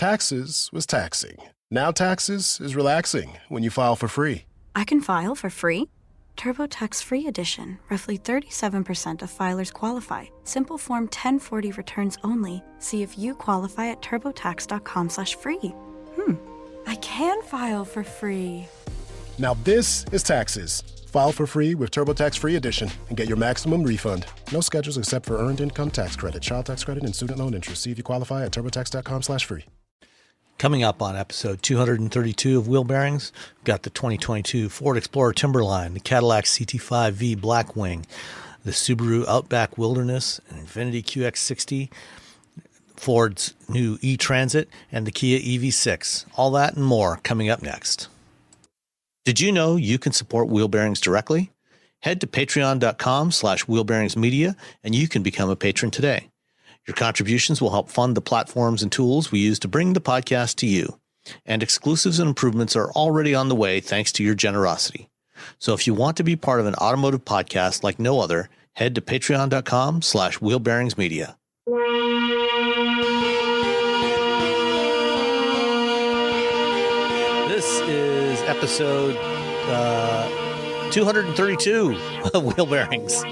taxes was taxing. Now taxes is relaxing when you file for free. I can file for free? TurboTax Free Edition. Roughly 37% of filers qualify. Simple Form 1040 returns only. See if you qualify at turbotax.com/free. I can file for free. Now this is taxes. File for free with TurboTax Free Edition and get your maximum refund. No schedules except for Earned Income Tax Credit, Child Tax Credit, and Student Loan Interest. See if you qualify at turbotax.com/free. Coming up on episode 232 of Wheel Bearings, we've got the 2022 Ford Explorer Timberline, the Cadillac CT5V Blackwing, the Subaru Outback Wilderness, an Infiniti QX60, Ford's new e-Transit, and the Kia EV6. All that and more coming up next. Did you know you can support Wheel Bearings directly? Head to patreon.com/wheelbearingsmedia and you can become a patron today. Your contributions will help fund the platforms and tools we use to bring the podcast to you. And exclusives and improvements are already on the way thanks to your generosity. So if you want to be part of an automotive podcast like no other, head to patreon.com/wheelbearingsmedia. This is episode 232 of Wheel Bearings.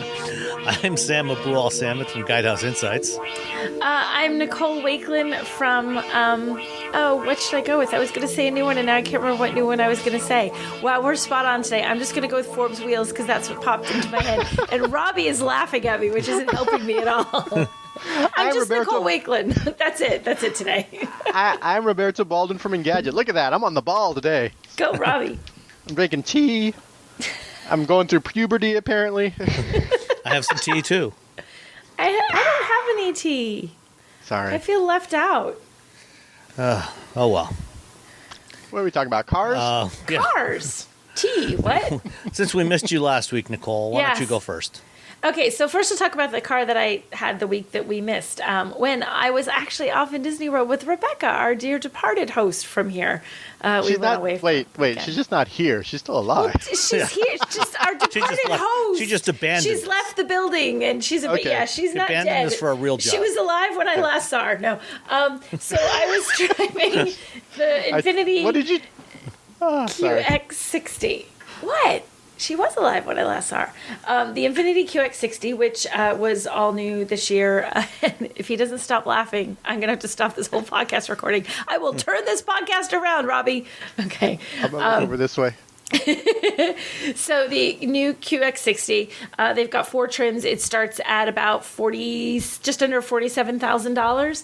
I'm Sam Abul-Al-Samad from Guidehouse Insights. I'm Nicole Wakelin from, what should I go with? I was going to say a new one, and now I can't remember what new one I was going to say. Wow, we're spot on today. I'm just going to go with Forbes Wheels because that's what popped into my head. And Robbie is laughing at me, which isn't helping me at all. I'm just Roberto. Nicole Wakelin. That's it. That's it today. I'm Roberto Baldwin from Engadget. Look at that. I'm on the ball today. Go, Robbie. I'm drinking tea. I'm going through puberty, apparently. I have some tea, too. I don't have any tea. Sorry. I feel left out. Oh, well. What are we talking about? Cars? Yeah. Cars. Tea. What? Since we missed you last week, Nicole, why don't you go first? Okay, so first we'll talk about the car that I had the week that we missed. When I was actually off in Disney World with Rebecca, our dear departed host from here. She's not. Wait. She's just not here. She's still alive. Well, she's here. Just our departed host. She just abandoned. She's left the building, and she's okay. Yeah, she's not abandoned dead. This for a real job. She was alive when I last saw her. No. So I was driving the Infiniti. What did you? QX60. What? She was alive when I last saw her. The Infiniti QX60, which was all new this year. And if he doesn't stop laughing, I'm going to have to stop this whole podcast recording. I will turn this podcast around, Robbie. Okay. I'm going to look over this way. So the new QX60, they've got 4 trims. It starts at about just under $47,000.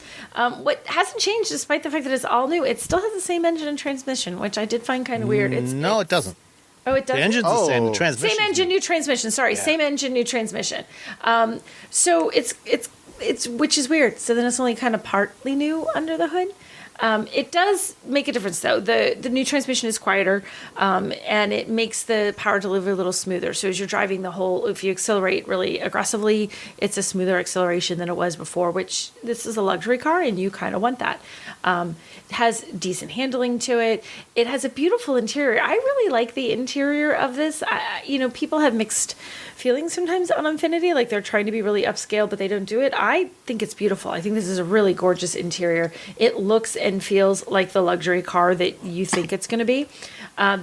What hasn't changed, despite the fact that it's all new, it still has the same engine and transmission, which I did find kind of weird. It doesn't. Oh, it doesn't? The engine's the same. The transmission. Same engine, new transmission. Sorry, yeah. Same engine, new transmission. So it's which is weird. So then it's only kind of partly new under the hood. It does make a difference, though. The new transmission is quieter, and it makes the power delivery a little smoother. So as you're driving if you accelerate really aggressively, it's a smoother acceleration than it was before, which this is a luxury car, and you kind of want that. It has decent handling to it. It has a beautiful interior. I really like the interior of this. People have mixed feelings sometimes on Infiniti, like they're trying to be really upscale, but they don't do it. I think it's beautiful. I think this is a really gorgeous interior. It looks and feels like the luxury car that you think it's going to be.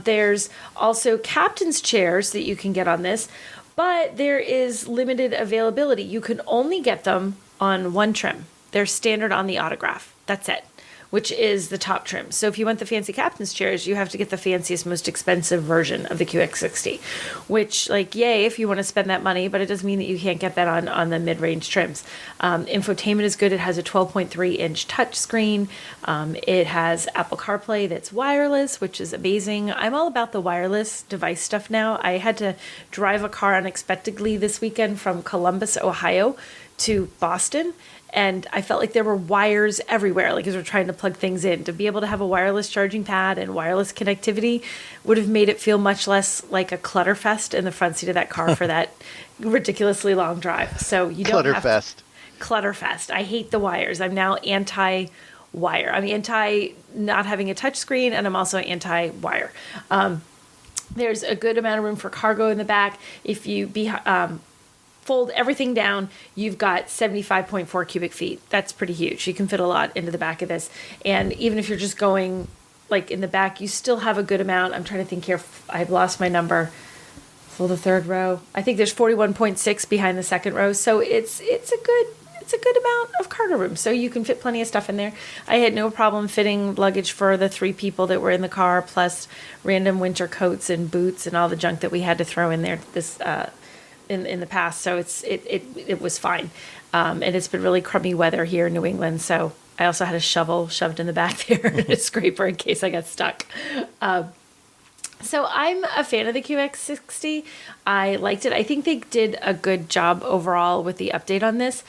There's also captain's chairs that you can get on this, but there is limited availability. You can only get them on one trim. They're standard on the Autograph. That's it, which is the top trim. So if you want the fancy captain's chairs, you have to get the fanciest, most expensive version of the QX60, which, yay, if you want to spend that money, but it doesn't mean that you can't get that on the mid-range trims. Infotainment is good. It has a 12.3-inch touchscreen. It has Apple CarPlay that's wireless, which is amazing. I'm all about the wireless device stuff now. I had to drive a car unexpectedly this weekend from Columbus, Ohio to Boston, and I felt like there were wires everywhere, as we're trying to plug things in. To be able to have a wireless charging pad and wireless connectivity would have made it feel much less like a clutterfest in the front seat of that car for that ridiculously long drive. So you don't have to. Clutterfest. I hate the wires. I'm now anti-wire. I'm anti not having a touchscreen, and I'm also anti-wire. There's a good amount of room for cargo in the back. If you fold everything down, you've got 75.4 cubic feet. That's pretty huge. You can fit a lot into the back of this. And even if you're just going like in the back, you still have a good amount. I'm trying to think here. I've lost my number for the third row. I think there's 41.6 behind the second row. So it's a good amount of cargo room. So you can fit plenty of stuff in there. I had no problem fitting luggage for the 3 people that were in the car, plus random winter coats and boots and all the junk that we had to throw in there this in the past. So it was fine. And it's been really crummy weather here in New England. So I also had a shovel shoved in the back there and a scraper in case I got stuck. So I'm a fan of the QX60. I liked it. I think they did a good job overall with the update on this.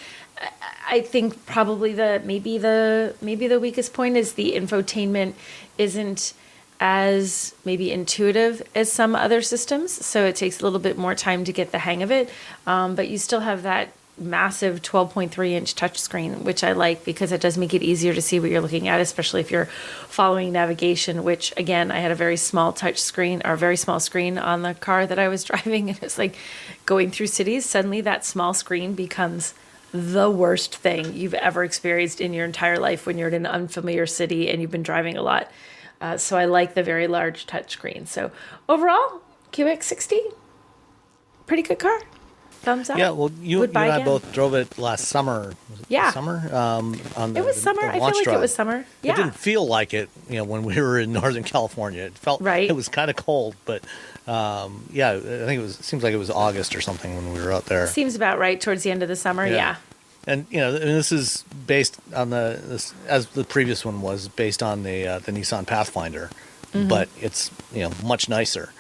I think probably maybe the weakest point is the infotainment isn't as maybe intuitive as some other systems. So it takes a little bit more time to get the hang of it. But you still have that massive 12.3-inch touchscreen, which I like because it does make it easier to see what you're looking at, especially if you're following navigation, which again, I had a very small touch screen or very small screen on the car that I was driving. And it's like going through cities, suddenly that small screen becomes the worst thing you've ever experienced in your entire life when you're in an unfamiliar city and you've been driving a lot. So I like the very large touchscreen. So overall, QX60, pretty good car. Thumbs up. Yeah, well, you and I both drove it last summer. Was it summer? It was summer. I feel like it was summer. Yeah. It didn't feel like it, when we were in Northern California. It felt It was kind of cold, but I think it seems like it was August or something when we were out there. Seems about right towards the end of the summer. Yeah. And this is based on as the previous one was based on the Nissan Pathfinder, but it's much nicer.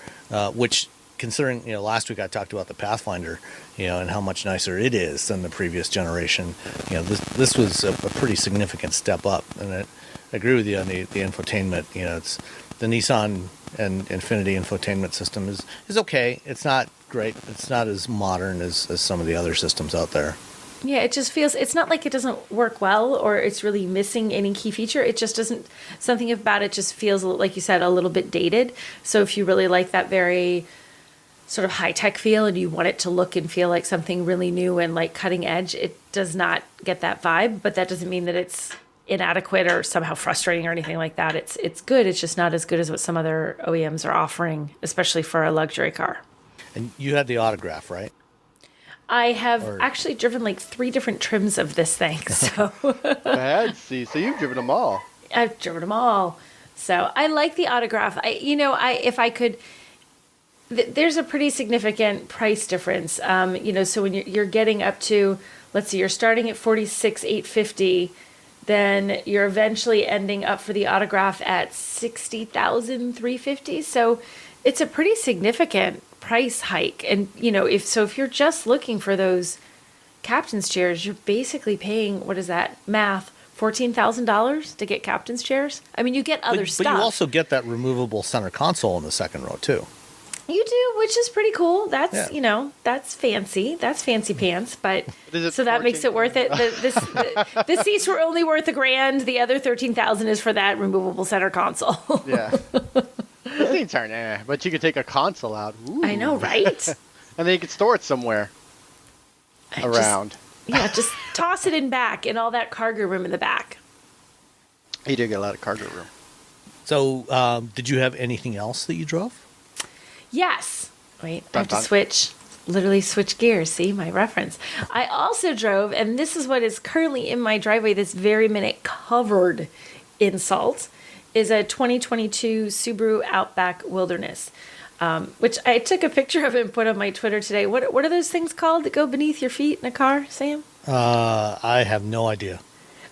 Which, considering last week I talked about the Pathfinder, and how much nicer it is than the previous generation. This was a pretty significant step up, and I agree with you on the infotainment. It's the Nissan and Infiniti infotainment system is okay. It's not great. It's not as modern as some of the other systems out there. Yeah, it just feels, it's not like it doesn't work well or it's really missing any key feature. It just doesn't, something about it just feels, like you said, a little bit dated. So if you really like that very sort of high-tech feel and you want it to look and feel like something really new and like cutting edge, it does not get that vibe. But that doesn't mean that it's inadequate or somehow frustrating or anything like that. It's good. It's just not as good as what some other OEMs are offering, especially for a luxury car. And you had the autograph, right? I have actually driven like 3 different trims of this thing. So fancy. So you've driven them all. I've driven them all. So I like the autograph. If I could, there's a pretty significant price difference. So when you're getting up to, let's see, you're starting at $46,850, then you're eventually ending up for the autograph at $60,350. So it's a pretty significant price hike. And if you're just looking for those captain's chairs, you're basically paying, what is that math, $14,000 to get captain's chairs. I mean, you get other stuff, but you also get that removable center console in the second row too. You do, which is pretty cool. That's that's fancy. That's fancy pants, but so that makes it worth it. The seats were only worth $1,000. The other $13,000 is for that removable center console. Yeah. The seats aren't, but you could take a console out. Ooh. I know, right? And then you could store it somewhere around. Just toss it in back and all that cargo room in the back. You do get a lot of cargo room. So, did you have anything else that you drove? Yes. Wait, I have to switch gears. See, my reference. I also drove, and this is what is currently in my driveway this very minute, covered in salt, is a 2022 Subaru Outback Wilderness, which I took a picture of and put on my Twitter today. What are those things called that go beneath your feet in a car, Sam? I have no idea.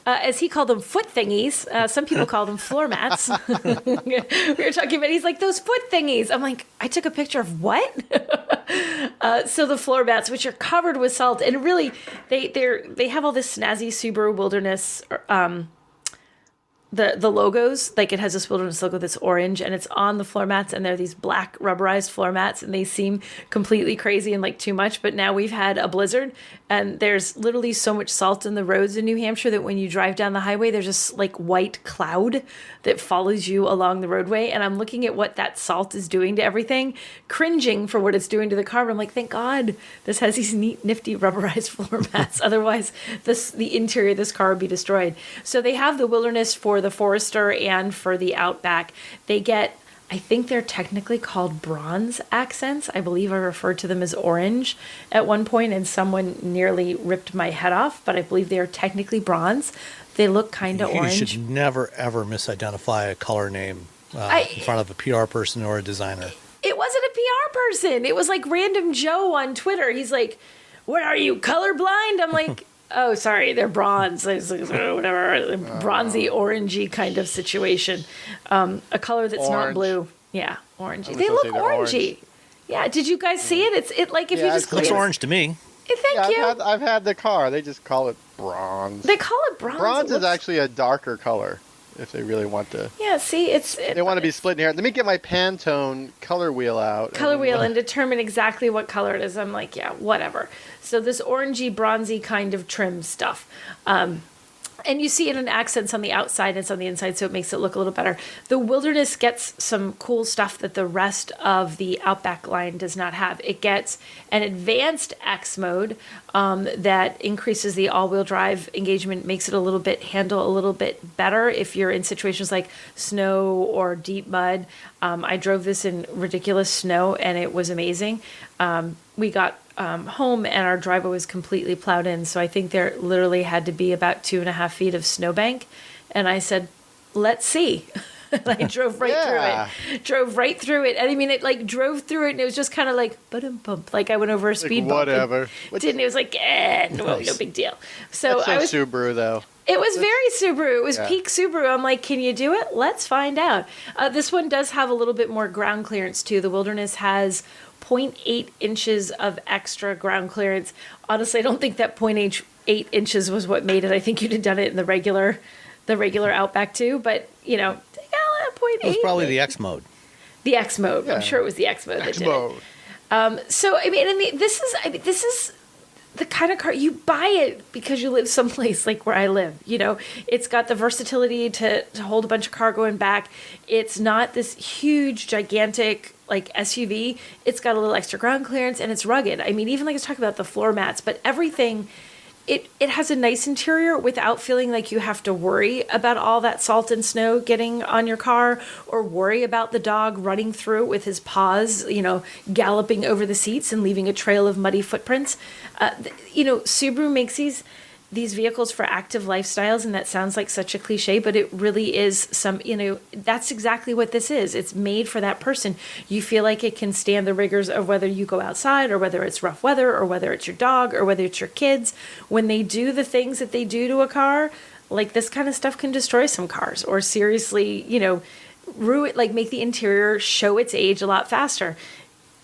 As he called them, foot thingies. Some people call them floor mats. We were talking about, he's like, those foot thingies. I'm like, I took a picture of what? So the floor mats, which are covered with salt, and really, they have all this snazzy Subaru Wilderness the logos, like it has this wilderness logo that's orange and it's on the floor mats, and they're these black rubberized floor mats, and they seem completely crazy and like too much. But now we've had a blizzard and there's literally so much salt in the roads in New Hampshire that when you drive down the highway, there's this like white cloud that follows you along the roadway. And I'm looking at what that salt is doing to everything, cringing for what it's doing to the car. But I'm like, thank God this has these neat, nifty rubberized floor mats. Otherwise, the interior of this car would be destroyed. So they have the Wilderness for the Forester and for the Outback. They get, I think they're technically called bronze accents. I believe I referred to them as orange at one point, and someone nearly ripped my head off, but I believe they are technically bronze. They look kind of orange. You should never, ever misidentify a color name in front of a PR person or a designer. It wasn't a PR person. It was like random Joe on Twitter. He's like, what are you, colorblind? I'm like, oh, sorry, they're bronze. It's like, whatever, bronzy, orangey kind of situation. A color that's not blue. Yeah, orangey. They look orangey. Orange. Yeah, did you guys see it? It's like if you just looks orange to me. Thank you. I've had the car. They just call it bronze. They call it bronze. Bronze is actually a darker color if they really want to. Yeah, see, they want to be split in here. Let me get my Pantone color wheel out. And determine exactly what color it is. I'm like, yeah, whatever. So this orangey, bronzy kind of trim stuff. And you see it in accents on the outside and it's on the inside, so it makes it look a little better. The Wilderness gets some cool stuff that the rest of the Outback line does not have. It gets an advanced X mode that increases the all-wheel drive engagement, makes it handle a little bit better if you're in situations like snow or deep mud. I drove this in ridiculous snow, and it was amazing. We got home and our driveway was completely plowed in. So I think there literally had to be about 2.5 feet of snowbank. And I said, let's see. And I drove right through it. And I mean, it like drove through it and it was just kind of like, bump. Like I went over a speed bump. Whatever. It was like, no big deal. So I was Subaru though. It was very Subaru. It was peak Subaru. I'm like, can you do it? Let's find out. This one does have a little bit more ground clearance too. The Wilderness has 0.8 inches of extra ground clearance. Honestly, I don't think that 0.8 inches was what made it. I think you'd have done it in the regular Outback too. But take out 0.8. It was probably the X mode. The X mode. Yeah. I'm sure it was the X mode that did it. So I mean, this is the kind of car you buy it because you live someplace like where I live. It's got the versatility to hold a bunch of cargo and back. It's not this huge, gigantic like SUV. It's got a little extra ground clearance and it's rugged. I mean, even like I was talking about the floor mats, but everything, it has a nice interior without feeling like you have to worry about all that salt and snow getting on your car or worry about the dog running through it with his paws, galloping over the seats and leaving a trail of muddy footprints. Subaru makes these vehicles for active lifestyles, and that sounds like such a cliche, but it really is that's exactly what this is. It's made for that person. You feel like it can stand the rigors of whether you go outside or whether it's rough weather or whether it's your dog or whether it's your kids. When they do the things that they do to a car, like this kind of stuff can destroy some cars or seriously, ruin, like make the interior show its age a lot faster.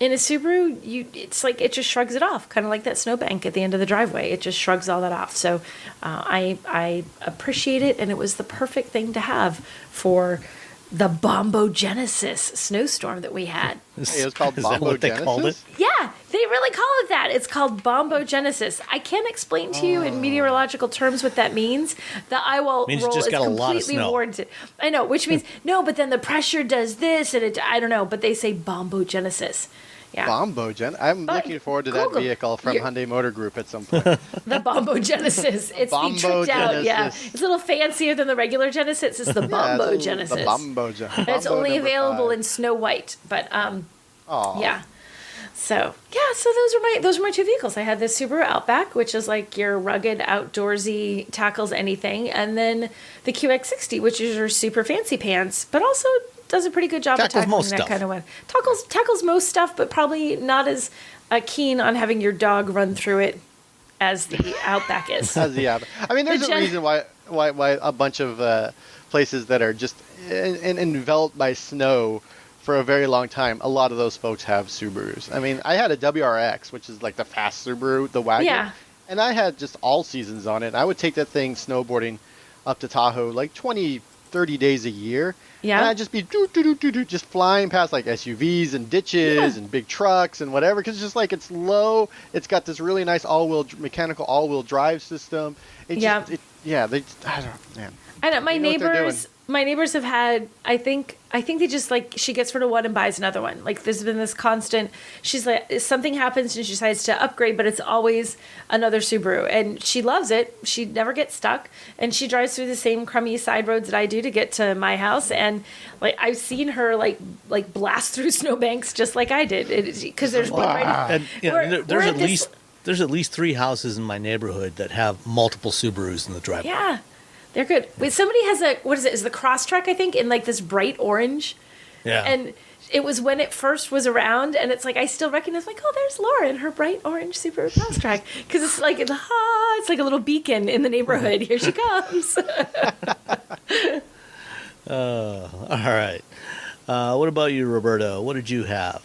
In a Subaru, it's like it just shrugs it off, kind of like that snowbank at the end of the driveway. It just shrugs all that off. So I appreciate it, and it was the perfect thing to have for the Bombogenesis snowstorm that we had. It was called Bombogenesis? Is that what they called it? Yeah, they really call it that. It's called Bombogenesis. I can't explain to you in meteorological terms what that means. The eyewall roll is completely warranted. I know, which means, no, but then the pressure does this, and I don't know, but they say Bombogenesis. Yeah. I'm looking forward to that vehicle from Hyundai Motor Group at some point. The Bombogenesis. It's being tricked out. Yeah, it's a little fancier than the regular Genesis. It's the Bombogenesis. The Bombogenesis. It's only available in Snow White, but yeah. So those were my two vehicles. I had the Subaru Outback, which is like your rugged, outdoorsy, tackles anything, and then the QX60, which is your super fancy pants, but also does a pretty good job of tackling that kind of one. Tackles most stuff, but probably not as keen on having your dog run through it as the Outback is. I mean, there's a reason why a bunch of places that are just enveloped by snow for a very long time, a lot of those folks have Subarus. I mean, I had a WRX, which is like the fast Subaru, the wagon, and I had just all seasons on it. I would take that thing snowboarding up to Tahoe like 20 30 days a year. Yeah. And I'd just be just flying past like SUVs and ditches and big trucks and whatever, because it's just like it's low. It's got this really nice mechanical all-wheel drive system. I don't know, man. And my neighbors have had, I think they just like, she gets rid of one and buys another one. Like there's been this constant, she's like, if something happens and she decides to upgrade, but it's always another Subaru, and she loves it. She never gets stuck, and she drives through the same crummy side roads that I do to get to my house. And like, I've seen her like blast through snowbanks just like I did. Because there's one right. And, there's at least 3 houses in my neighborhood that have multiple Subarus in the driveway. Yeah. They're good. Wait, somebody has what is it? Is the Crosstrek, I think, in like this bright orange? Yeah. And it was when it first was around, and it's like, I still recognize, like, oh, there's Laura in her bright orange Subaru Crosstrek. Because it's like, it's like a little beacon in the neighborhood. Here she comes. All right. What about you, Roberto? What did you have?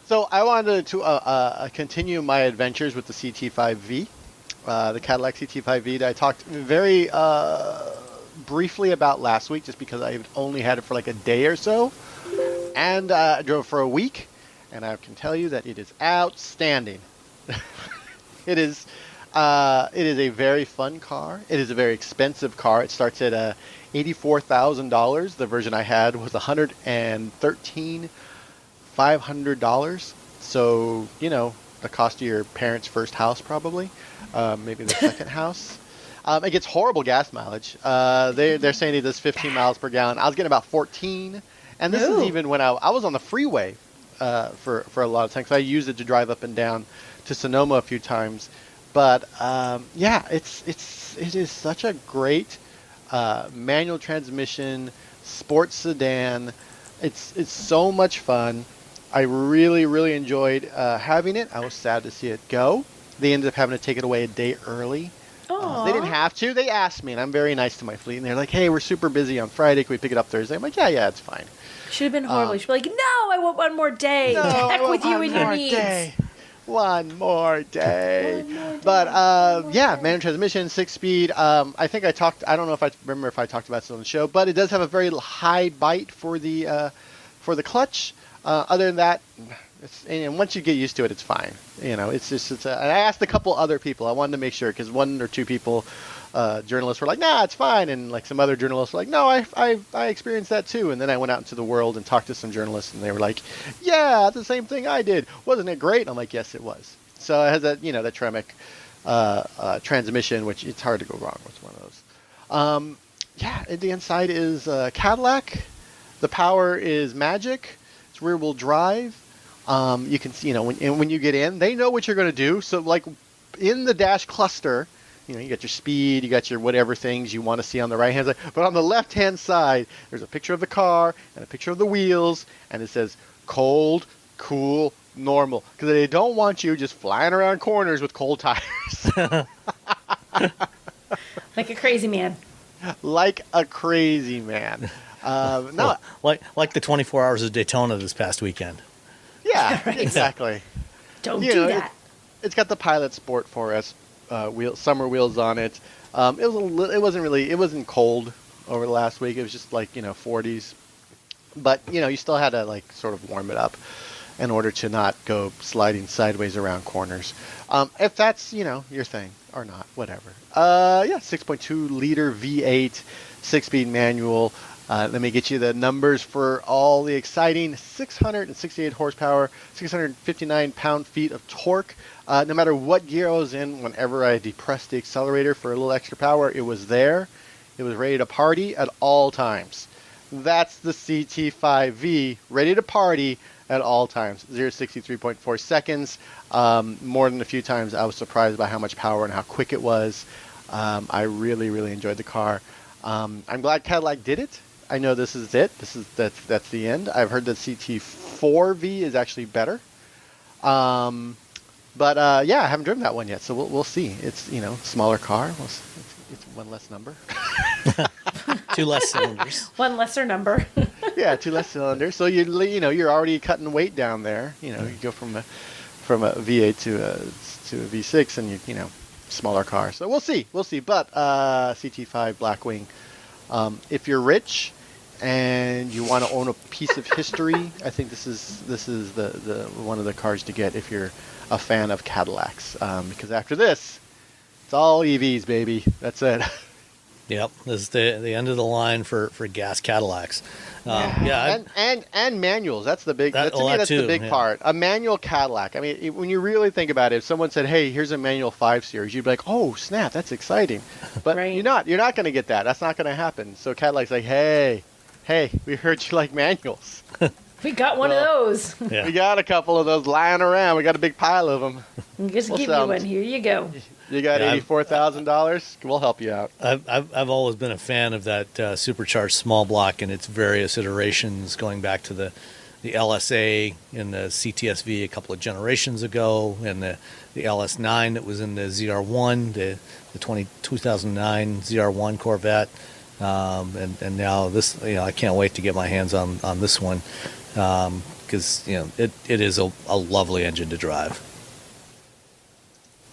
So I wanted to continue my adventures with the CT5V. The Cadillac CT5V that I talked very briefly about last week, just because I only had it for like a day or so, and I drove for a week, and I can tell you that it is outstanding. It is a very fun car. It is a very expensive car. It starts at $84,000. The version I had was $113,500. So the cost of your parents' first house probably. Maybe the second house. It gets horrible gas mileage. They're saying it does 15 miles per gallon. I was getting about 14, and this is even when I was on the freeway for a lot of time, because I used it to drive up and down to Sonoma a few times. But it is such a great manual transmission sports sedan. It's so much fun. I really, really enjoyed having it. I was sad to see it go. They ended up having to take it away a day early. They didn't have to. They asked me, and I'm very nice to my fleet. And they're like, hey, we're super busy on Friday. Can we pick it up Thursday? I'm like, yeah, it's fine. Should have been horrible. You should be like, no, I want one more day. No, Heck with you and your needs. One more day. But, manual transmission, 6-speed. I think I don't know if I remember if I talked about this on the show, but it does have a very high bite for the clutch. Other than that, and once you get used to it, it's fine. And I asked a couple other people. I wanted to make sure, because 1 or 2 people, journalists were like, nah, it's fine. And like some other journalists were like, no, I experienced that too. And then I went out into the world and talked to some journalists, and they were like, yeah, the same thing I did. Wasn't it great? And I'm like, yes, it was. So it has that, that Tremec transmission, which it's hard to go wrong with one of those. The inside is Cadillac. The power is magic. It's rear-wheel drive. You can see, when you get in, they know what you're going to do. So, like, in the dash cluster, you got your speed, you got your whatever things you want to see on the right-hand side. But on the left-hand side, there's a picture of the car and a picture of the wheels, and it says cold, cool, normal. Because they don't want you just flying around corners with cold tires. Like a crazy man. Like a crazy man. No, like the 24 hours of Daytona this past weekend. Yeah, right. Exactly. Don't do that. It's got the Pilot Sport 4S summer wheels on it. It wasn't cold over the last week. It was just like 40s, but you still had to like sort of warm it up in order to not go sliding sideways around corners. If that's your thing or not, whatever. 6.2 liter V8 6-speed manual. Let me get you the numbers for all the exciting 668 horsepower, 659 pound-feet of torque. No matter what gear I was in, whenever I depressed the accelerator for a little extra power, it was there. It was ready to party at all times. That's the CT5V, ready to party at all times. 0 to 63.4 seconds. More than a few times I was surprised by how much power and how quick it was. I really, really enjoyed the car. I'm glad Cadillac did it. I know this is it. That's the end. I've heard that CT4V is actually better. But I haven't driven that one yet, so we'll see. It's smaller car. It's one less number. 2 less cylinders. One lesser number. Yeah, 2 less cylinders. So you're already cutting weight down there. You go from a V8 to a V6, and smaller car. So we'll see. But CT5 Blackwing. If you're rich and you want to own a piece of history, I think this is the one of the cars to get if you're a fan of Cadillacs. Because after this, it's all EVs, baby. That's it. Yep, this is the end of the line for gas Cadillacs. And manuals. That's the big. That's too, the big part. A manual Cadillac. I mean, when you really think about it, if someone said, "Hey, here's a manual 5 Series," you'd be like, "Oh, snap, that's exciting." But you're not going to get that. That's not going to happen. So Cadillac's like, "Hey, we heard you like manuals. We got one of those. Yeah. We got a couple of those lying around. We got a big pile of them. Just give you one. Here you go." You got $84,000? We'll help you out. I've always been a fan of that supercharged small block and its various iterations, going back to the LSA and the CTSV a couple of generations ago, and the LS9 that was in the ZR1, the 2009 ZR1 Corvette, and now this. I can't wait to get my hands on this one because it is a lovely engine to drive.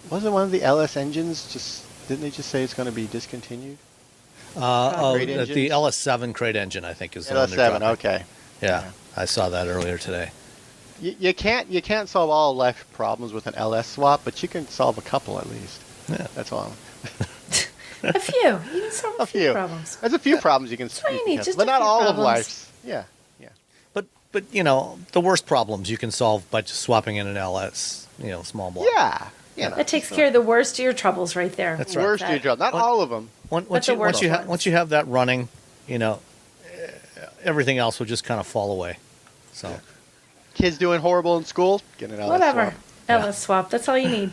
Wasn't one of the LS engines didn't they just say it's going to be discontinued? The LS7 crate engine, I think, is the one they're LS7. dropping. Okay. Yeah, I saw that earlier today. You can't solve all life problems with an LS swap, but you can solve a couple at least. Yeah. That's all. A few. You can solve a few problems. There's a few problems you can solve. That's all you need, just but a not few all problems. of life's. Yeah. But the worst problems you can solve by just swapping in an LS, small block. Yeah. That takes care of the worst of your troubles right there. That's right. Worst of your trouble. Not all of them. Once you have that running, everything else will just kind of fall away. So, kids doing horrible in school, get an LS Whatever. swap. LS swap. That's all you need.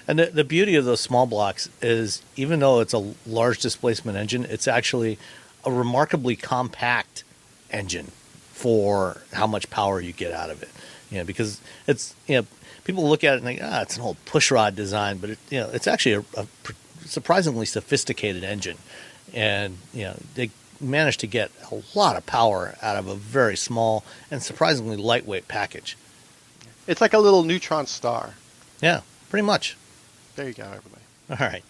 And the beauty of those small blocks is, even though it's a large displacement engine, it's actually a remarkably compact engine for how much power you get out of it. Because it's people look at it and think, it's an old pushrod design, but it's actually a surprisingly sophisticated engine, and they managed to get a lot of power out of a very small and surprisingly lightweight package. It's like a little neutron star. Yeah, pretty much. There you go, everybody. All right.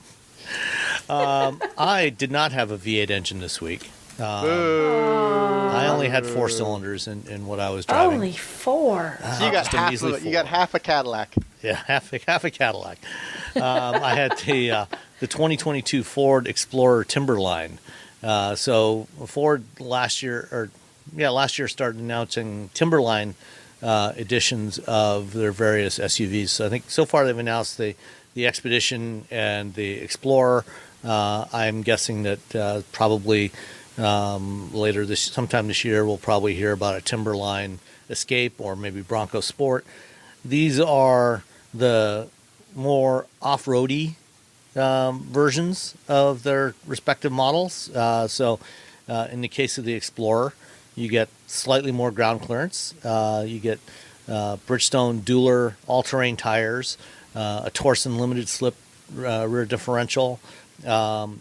I did not have a V8 engine this week. I only had 4 cylinders in what I was driving. Only 4. So you got half of it. You got half a Cadillac. Yeah, half a Cadillac. I had the 2022 Ford Explorer Timberline. So Ford last year started announcing Timberline editions of their various SUVs. So I think so far they've announced the Expedition and the Explorer. I'm guessing that probably sometime this year we'll probably hear about a Timberline Escape or maybe Bronco Sport. These are the more off-roady versions of their respective models. So in the case of the Explorer, you get slightly more ground clearance. You get Bridgestone Dueler all-terrain tires, a Torsen limited slip rear differential,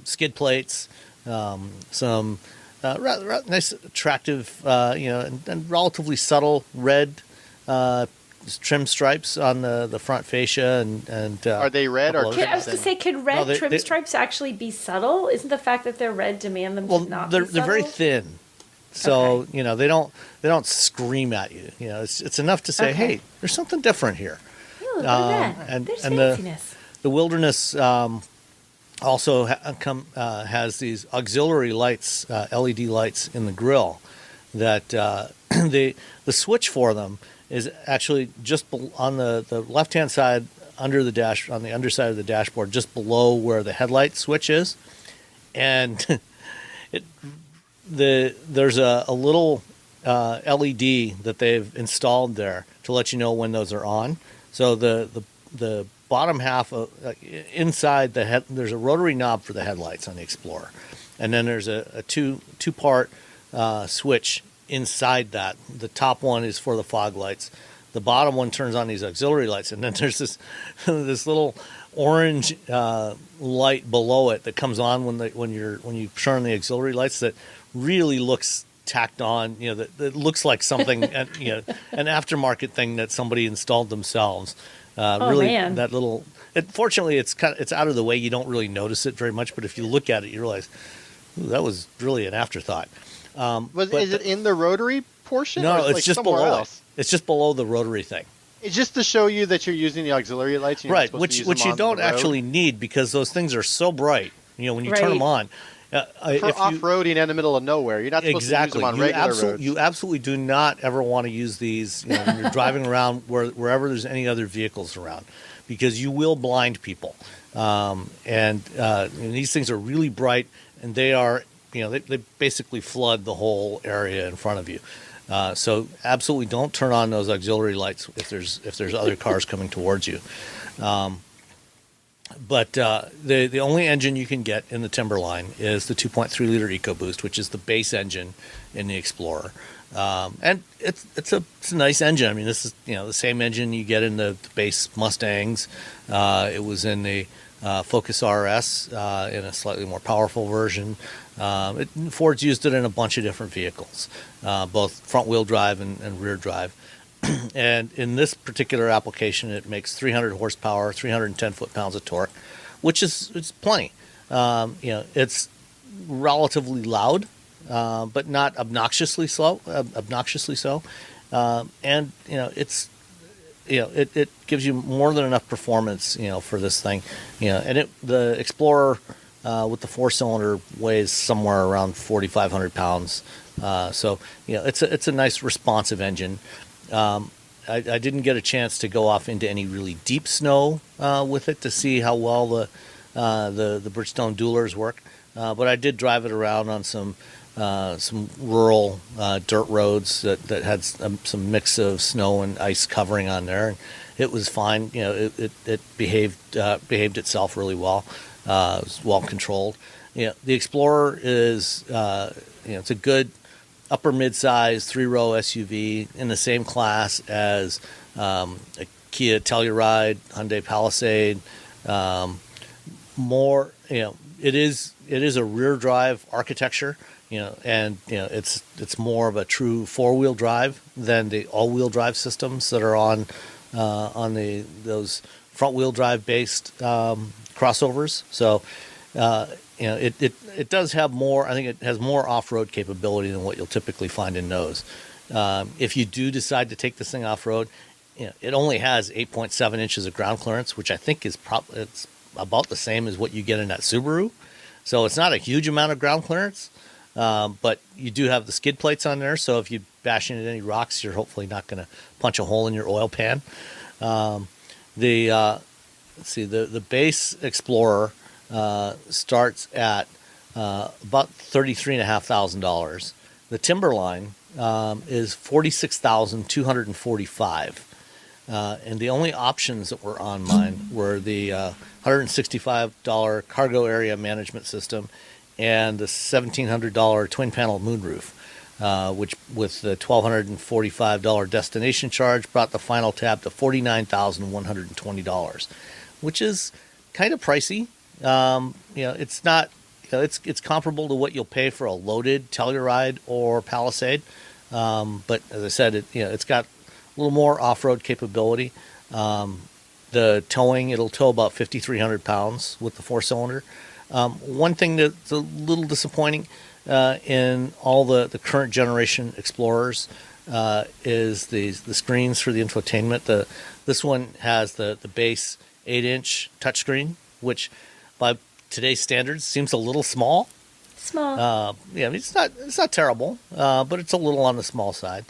skid plates, some rather nice, attractive, and relatively subtle red trim stripes on the front fascia, and are they red or? I was going to say, could red trim stripes actually be subtle? Isn't the fact that they're red demand them to not be subtle? They're very thin, so they don't scream at you. It's enough to say, hey, there's something different here. Oh, look at that. There's fanciness. The Wilderness also has these auxiliary lights, LED lights in the grille. That the switch for them is actually just on the left-hand side under the dash, on the underside of the dashboard, just below where the headlight switch is, and there's a little LED that they've installed there to let you know when those are on. So the bottom half of inside the head, there's a rotary knob for the headlights on the Explorer, and then there's a two-part switch inside that. The top one is for the fog lights. The bottom one turns on these auxiliary lights, and then there's this little orange light below it that comes on when you turn on the auxiliary lights that really looks tacked on. That looks like something an aftermarket thing that somebody installed themselves. Man. That little. Fortunately, it's out of the way. You don't really notice it very much, but if you look at it, you realize Ooh, that was really an afterthought. Is it in the rotary portion? No, or it's like just somewhere below else? it. It's just below the rotary thing. It's just to show you that you're using the auxiliary lights. And you're not Right, supposed to use which them you on don't the road. actually need because those things are so bright. When you turn Right. them on. For off-roading in the middle of nowhere. You're not supposed to use them on regular roads. You absolutely do not ever want to use these when you're driving around wherever there's any other vehicles around, because you will blind people. And these things are really bright, and they are, they basically flood the whole area in front of you. So absolutely don't turn on those auxiliary lights if there's other cars coming towards you. But the only engine you can get in the Timberline is the 2.3 liter EcoBoost, which is the base engine in the Explorer, and it's a nice engine. I mean, this is the same engine you get in the base Mustangs. It was in the Focus RS in a slightly more powerful version. Ford's used it in a bunch of different vehicles, both front wheel drive and rear drive. And in this particular application, it makes 300 horsepower, 310 foot-pounds of torque, which is plenty. It's relatively loud, but not obnoxiously so. And it gives you more than enough performance, for this thing. And the Explorer with the 4-cylinder weighs somewhere around 4,500 pounds. So it's a nice responsive engine. I didn't get a chance to go off into any really deep snow with it to see how well the Bridgestone Duelers work, but I did drive it around on some rural dirt roads that had some mix of snow and ice covering on there, and it was fine. It behaved itself really well. It was well controlled. The Explorer is it's a good upper mid-size 3-row SUV in the same class as a Kia Telluride, Hyundai Palisade. It is a rear drive architecture, and it's more of a true 4-wheel drive than the all-wheel drive systems that are on those front-wheel drive based crossovers. So. It does have more. I think it has more off-road capability than what you'll typically find in those. If you do decide to take this thing off-road, it only has 8.7 inches of ground clearance, which I think is it's about the same as what you get in that Subaru. So it's not a huge amount of ground clearance, but you do have the skid plates on there. So if you bash into any rocks, you're hopefully not going to punch a hole in your oil pan. The base Explorer starts at about $33,500. The Timberline is $46,245, and the only options that were on mine were the $165 cargo area management system and the $1,700 twin panel moonroof, which with the $1,245 destination charge brought the final tab to $49,120, which is kind of pricey. It's not. It's comparable to what you'll pay for a loaded Telluride or Palisade, but as I said, it's got a little more off-road capability. The towing, it'll tow about 5,300 pounds with the 4-cylinder. One thing that's a little disappointing in all the current generation Explorers is the screens for the infotainment. This one has the base 8-inch touchscreen, which by today's standards seems a little small. It's not terrible, but it's a little on the small side.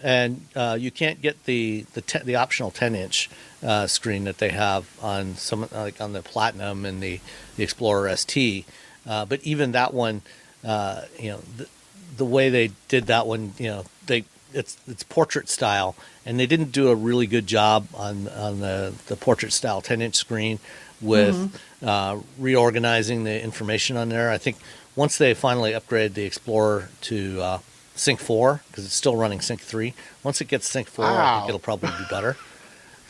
And you can't get the optional 10-inch screen that they have on some, like on the Platinum and the Explorer ST. But even that one, the way they did that one, it's portrait style, and they didn't do a really good job on the portrait style 10-inch screen with reorganizing the information on there. I think once they finally upgrade the Explorer to Sync 4, because it's still running Sync 3, once it gets Sync 4, I think it'll probably be better.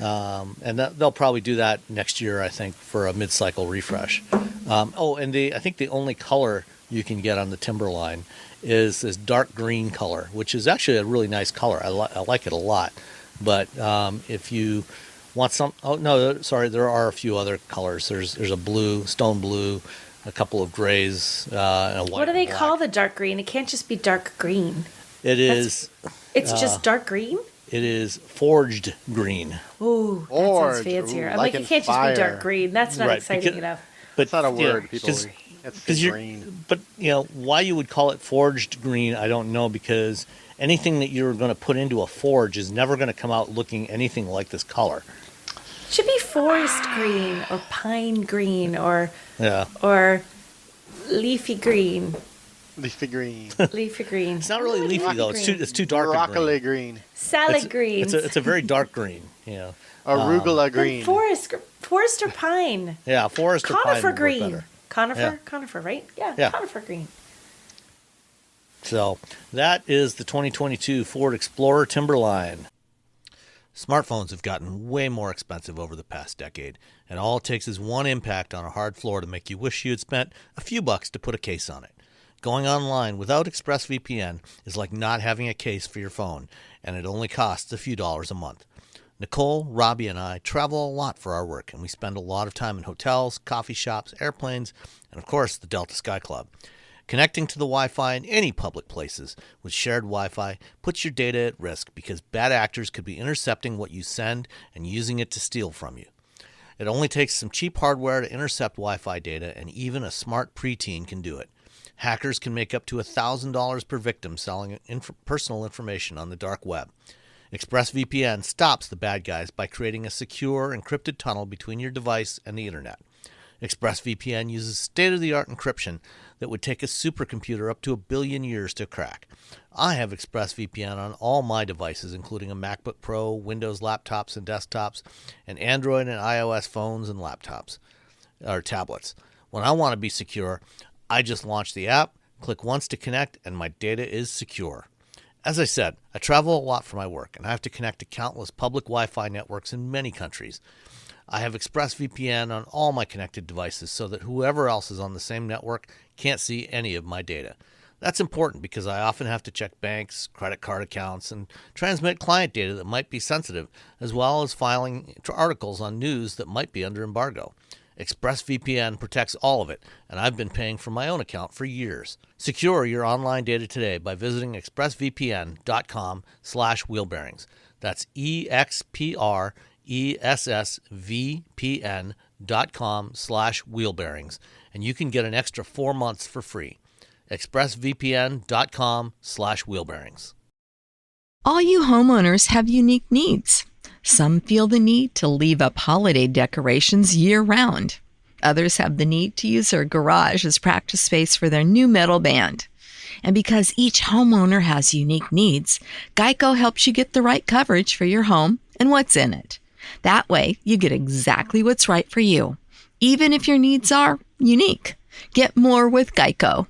And they'll probably do that next year, I think, for a mid-cycle refresh. I think the only color you can get on the Timberline is this dark green color, which is actually a really nice color. I like it a lot. But if you want there are a few other colors. There's a blue, stone blue, a couple of grays, and a white. What do they call the dark green? It can't just be dark green. It's just dark green? It is forged green. Ooh, that sounds fancier. I'm like, it can't just be dark green. That's not exciting enough. But it's not a word, people. It's green. But, why you would call it forged green, I don't know, because anything that you're going to put into a forge is never going to come out looking anything like this color. It should be forest green or pine green or leafy green. Leafy green. Leafy green. It's not really leafy though. It's too dark. Broccoli green. Salad green. It's a very dark green. Arugula green. Forest or pine. Yeah, forest or pine. Conifer green. Better. Conifer, right? Yeah, conifer green. So that is the 2022 Ford Explorer Timberline. Smartphones have gotten way more expensive over the past decade, and all it takes is one impact on a hard floor to make you wish you had spent a few bucks to put a case on it. Going online without ExpressVPN is like not having a case for your phone, and it only costs a few dollars a month. Nicole, Robbie, and I travel a lot for our work, and we spend a lot of time in hotels, coffee shops, airplanes, and of course the Delta Sky Club. Connecting to the Wi-Fi in any public places with shared Wi-Fi puts your data at risk because bad actors could be intercepting what you send and using it to steal from you. It only takes some cheap hardware to intercept Wi-Fi data, and even a smart preteen can do it. Hackers can make up to $1,000 per victim selling personal information on the dark web. ExpressVPN stops the bad guys by creating a secure, encrypted tunnel between your device and the internet. ExpressVPN uses state-of-the-art encryption that would take a supercomputer up to 1 billion years to crack. I have ExpressVPN on all my devices, including a MacBook Pro, Windows laptops and desktops, and Android and iOS phones and laptops, or tablets. When I want to be secure, I just launch the app, click once to connect, and my data is secure. As I said, I travel a lot for my work, and I have to connect to countless public Wi-Fi networks in many countries. I have ExpressVPN on all my connected devices so that whoever else is on the same network can't see any of my data. That's important because I often have to check banks, credit card accounts, and transmit client data that might be sensitive, as well as filing articles on news that might be under embargo. ExpressVPN protects all of it, and I've been paying for my own account for years. Secure your online data today by visiting expressvpn.com/wheelbearings. That's expressvpn.com/wheelbearings, and you can get an extra 4 months for free. expressvpn.com/wheelbearings. All you homeowners have unique needs. Some feel the need to leave up holiday decorations year-round. Others have the need to use their garage as practice space for their new metal band. And because each homeowner has unique needs, Geico helps you get the right coverage for your home and what's in it. That way, you get exactly what's right for you, even if your needs are unique. Get more with Geico.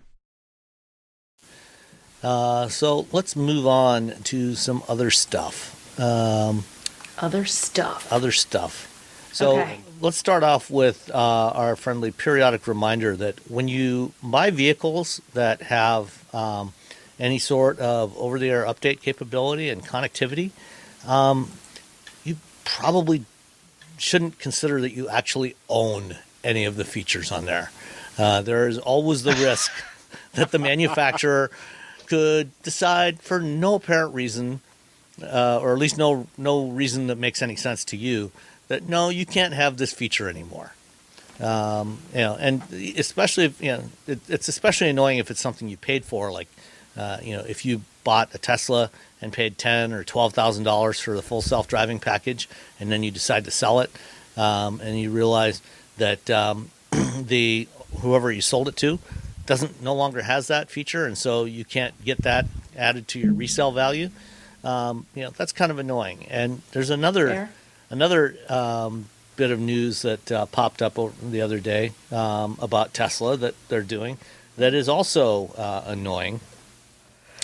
So let's move on to some other stuff. Other stuff. So let's start off with our friendly periodic reminder that when you buy vehicles that have any sort of over-the-air update capability and connectivity, you probably shouldn't consider that you actually own any of the features on there. There is always the risk that the manufacturer could decide for no apparent reason, or at least no reason that makes any sense to you, that no, you can't have this feature anymore. And especially if it's especially annoying if it's something you paid for, like if you bought a Tesla and paid $10,000 or $12,000 for the full self-driving package, and then you decide to sell it, and you realize that whoever you sold it to no longer has that feature, and so you can't get that added to your resale value. That's kind of annoying. And there's another bit of news that popped up the other day about Tesla that they're doing that is also annoying.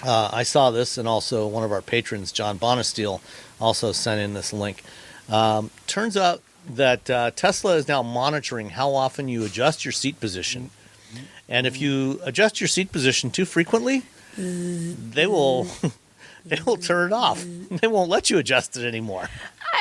I saw this, and also one of our patrons, John Bonesteel, also sent in this link. Turns out that Tesla is now monitoring how often you adjust your seat position. And if you adjust your seat position too frequently, they will turn it off. They won't let you adjust it anymore.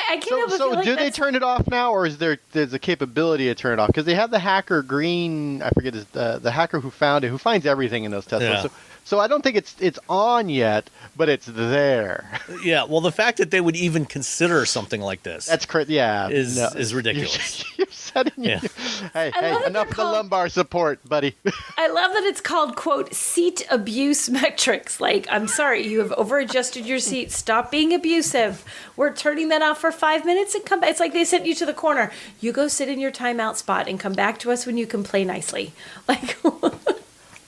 I can't help but feel like do they turn it off now, or there's a capability to turn it off? Because they have the hacker green, I forget the hacker who found it, who finds everything in those Teslas. Yeah. So I don't think it's on yet, but it's there. Yeah, well, the fact that they would even consider something like this That's crazy. Yeah, is ridiculous. You're setting Hey, enough of the lumbar support, buddy. I love that it's called, quote, seat abuse metrics. Like, I'm sorry, you have over-adjusted your seat. Stop being abusive. We're turning that off for 5 minutes and come back. It's like they sent you to the corner. You go sit in your timeout spot and come back to us when you can play nicely. Like...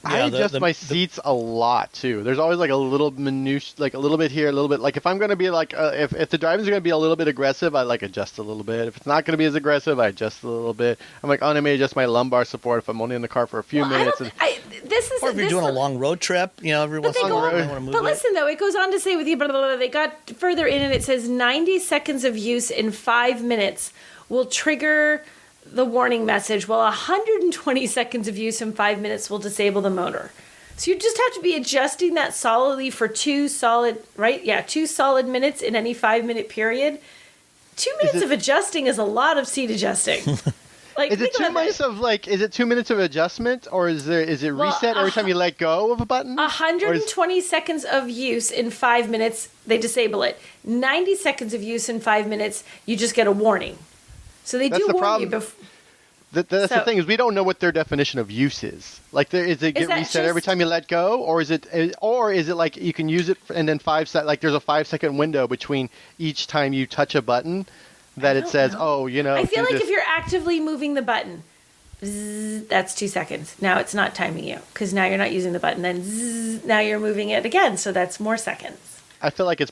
I adjust my seats a lot too. There's always like a little minutiae, like a little bit here, a little bit. Like if I'm going to be like, if the driving's going to be a little bit aggressive, I like adjust a little bit. If it's not going to be as aggressive, I adjust a little bit. I'm like, I may adjust my lumbar support if I'm only in the car for a few minutes. Or if you're doing a long road trip, every once in a while, you want to move. But listen, though, it goes on to say with you, blah, blah, blah, they got further in and it says 90 seconds of use in 5 minutes will trigger the warning message, while 120 seconds of use in 5 minutes will disable the motor. So you just have to be adjusting that solidly for 2 solid minutes in any 5 minute period. 2 minutes of adjusting is a lot of seat adjusting. Like, is it 2 minutes is it 2 minutes of adjustment, or is it reset every time you let go of a button? 120 seconds of use in 5 minutes, they disable it. 90 seconds of use in 5 minutes, you just get a warning. So they do warn you before. That's the thing, is we don't know what their definition of use is. Like, is it get reset every time you let go, or is it like you can use it and then like there's a 5 second window between each time you touch a button that it says, I feel like if you're actively moving the button, zzz, that's 2 seconds. Now it's not timing you because now you're not using the button. Then zzz, now you're moving it again, so that's more seconds. I feel like there's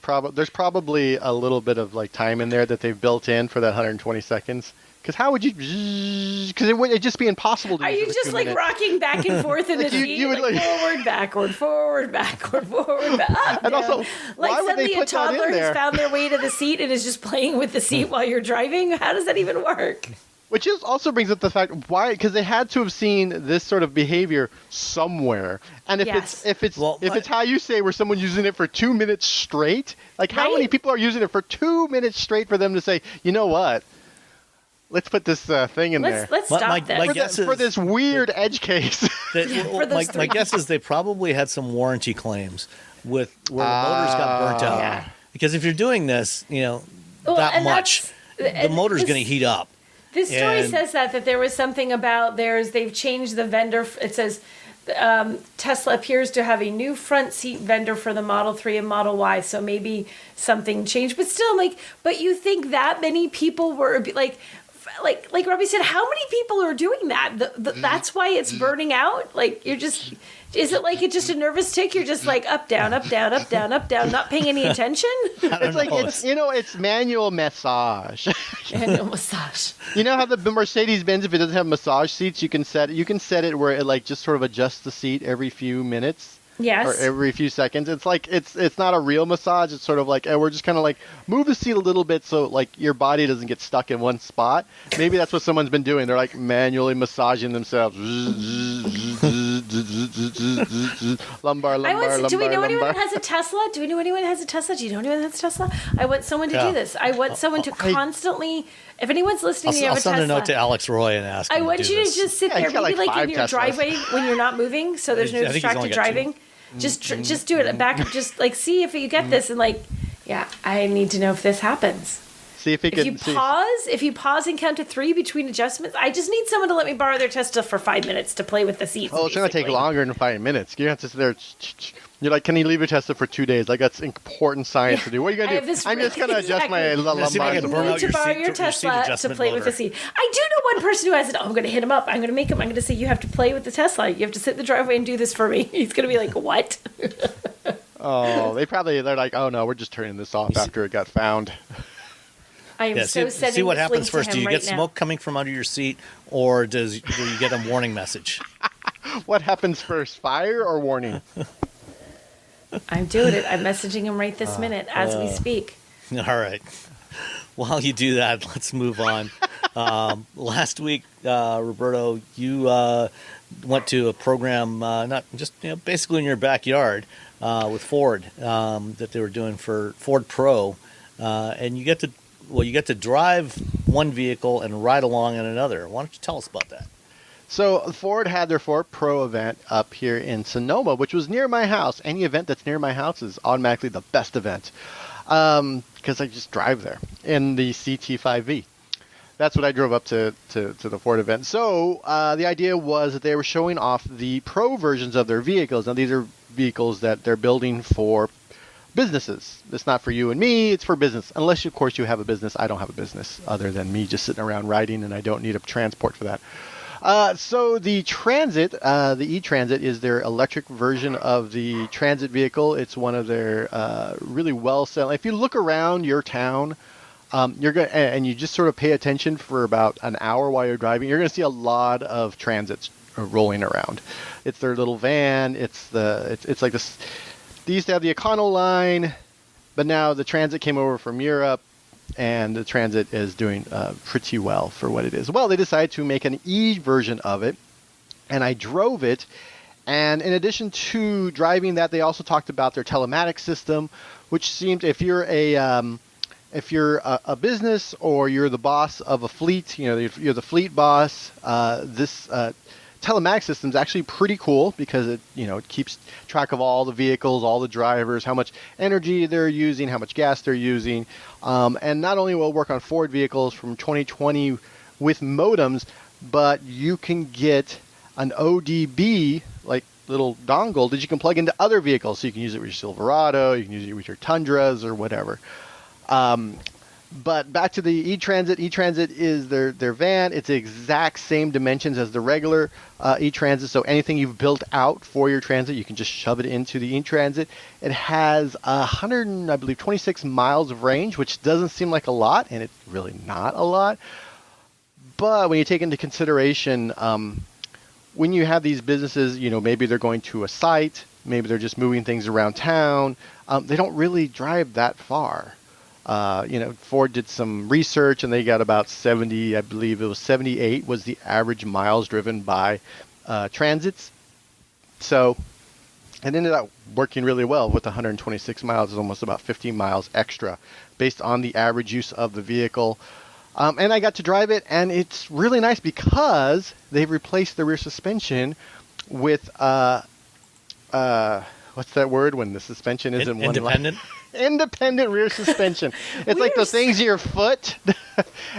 probably a little bit of like time in there that they've built in for that 120 seconds. Because how would you? Because it'd just be impossible to. Are you just like rocking back and forth in the seat, you would like forward, backward, forward, backward, forward, back? And also, like why would suddenly they put a toddler that in there? has found their way to the seat and is just playing with the seat while you're driving. How does that even work? Which also brings up the fact why, because they had to have seen this sort of behavior somewhere, and if it's how you say, where someone using it for 2 minutes straight, like how many people are using it for 2 minutes straight for them to say, you know what? Let's put this thing in there. Let's stop this. For this weird edge case. My guess is they probably had some warranty claims where the motors got burnt out. Yeah. Because if you're doing this, that much, the motor's going to heat up. This story says that there was something about they've changed the vendor. It says Tesla appears to have a new front seat vendor for the Model 3 and Model Y, so maybe something changed. But still, but you think that many people were like Robbie said, how many people are doing that? That's why it's burning out? Like, is it like it's just a nervous tick? You're just like up, down, up, down, up, down, up, down, not paying any attention? It's manual massage. Manual massage. You know how the Mercedes-Benz, if it doesn't have massage seats, you can set it where it like just sort of adjusts the seat every few minutes? Yes. Or every few seconds. It's like it's not a real massage. It's sort of like we're just kind of like move the seat a little bit so like your body doesn't get stuck in one spot. Maybe that's what someone's been doing. They're like manually massaging themselves. lumbar. Do we know anyone who has a Tesla? Do you know anyone who has a Tesla? I want someone to do this. I want someone to constantly. If anyone's listening, you have a Tesla. I'll send a note to Alex Roy and ask him I want you to just sit there, maybe like in your Teslas. driveway when you're not moving, so there's no distracted driving. Just do it back. Just like see if you get this, and like, yeah, I need to know if this happens. See if you pause and count to 3 between adjustments. I just need someone to let me borrow their Tesla for 5 minutes to play with the seats. Oh, it's going to take longer than 5 minutes. You have to sit there. You're like, can you leave your Tesla for 2 days? Like, that's important science to do. What are you going to do? I'm just going to adjust my lumbar. You need to borrow your Tesla to play with the seat. I do know one person who has it. Oh, I'm going to hit him up. I'm going to make him. I'm going to say, you have to play with the Tesla. You have to sit in the driveway and do this for me. He's going to be like, what? Oh, they're like, oh, no, we're just turning this off after it got found. I am sending see what this happens link first. to Do him you get right now. smoke coming from under your seat, or do you get a warning message? What happens first, fire or warning? I'm doing it. I'm messaging him right this minute as we speak. All right. While you do that, let's move on. Last week, Roberto, you went to a program, not just basically in your backyard with Ford that they were doing for Ford Pro, and you get to well, you get to drive one vehicle and ride along in another. Why don't you tell us about that? So Ford had their Ford Pro event up here in Sonoma, which was near my house. Any event that's near my house is automatically the best event because I just drive there in the CT5V. That's what I drove up to the Ford event. So the idea was that they were showing off the Pro versions of their vehicles. Now, these are vehicles that they're building for businesses. It's not for you and me. It's for business. Unless, of course, you have a business. I don't have a business other than me just sitting around riding, and I don't need a transport for that. So the Transit, the e-Transit, is their electric version of the Transit vehicle. It's one of their really well-selling. If you look around your town, you're going and you just sort of pay attention for about an hour while you're driving, you're going to see a lot of Transits rolling around. It's their little van. It's like this. They used to have the Econoline, but now the Transit came over from Europe. And the Transit is doing pretty well for what it is. Well, they decided to make an E version of it, and I drove it. And in addition to driving that, they also talked about their telematics system, which seemed if you're a business or you're the boss of a fleet, you're the fleet boss. This telematics system is actually pretty cool because it keeps track of all the vehicles, all the drivers, how much energy they're using, how much gas they're using, and not only will it work on Ford vehicles from 2020 with modems, but you can get an ODB like little dongle that you can plug into other vehicles, so you can use it with your Silverado, you can use it with your Tundras or whatever. But back to the e-Transit. E-Transit is their van. It's the exact same dimensions as the regular e-Transit. So anything you've built out for your Transit, you can just shove it into the e-Transit. It has 26 miles of range, which doesn't seem like a lot, and it's really not a lot. But when you take into consideration, when you have these businesses, maybe they're going to a site, maybe they're just moving things around town, they don't really drive that far. Ford did some research and they got about 70, I believe it was 78 was the average miles driven by Transits. So it ended up working really well with 126 miles. It's almost about 15 miles extra based on the average use of the vehicle. And I got to drive it, and it's really nice because they've replaced the rear suspension with what's that word when the suspension isn't one independent? Independent rear suspension. It's like those things your foot.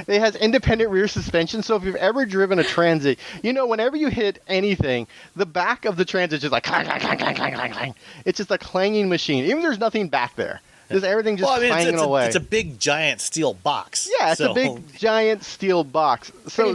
It has independent rear suspension. So if you've ever driven a Transit, whenever you hit anything, the back of the Transit is just like clang, clang, clang, clang, clang, clang, clang. It's just a clanging machine. Even there's nothing back there. Just everything just clanging away. It's a big giant steel box. Yeah, it's a big giant steel box. So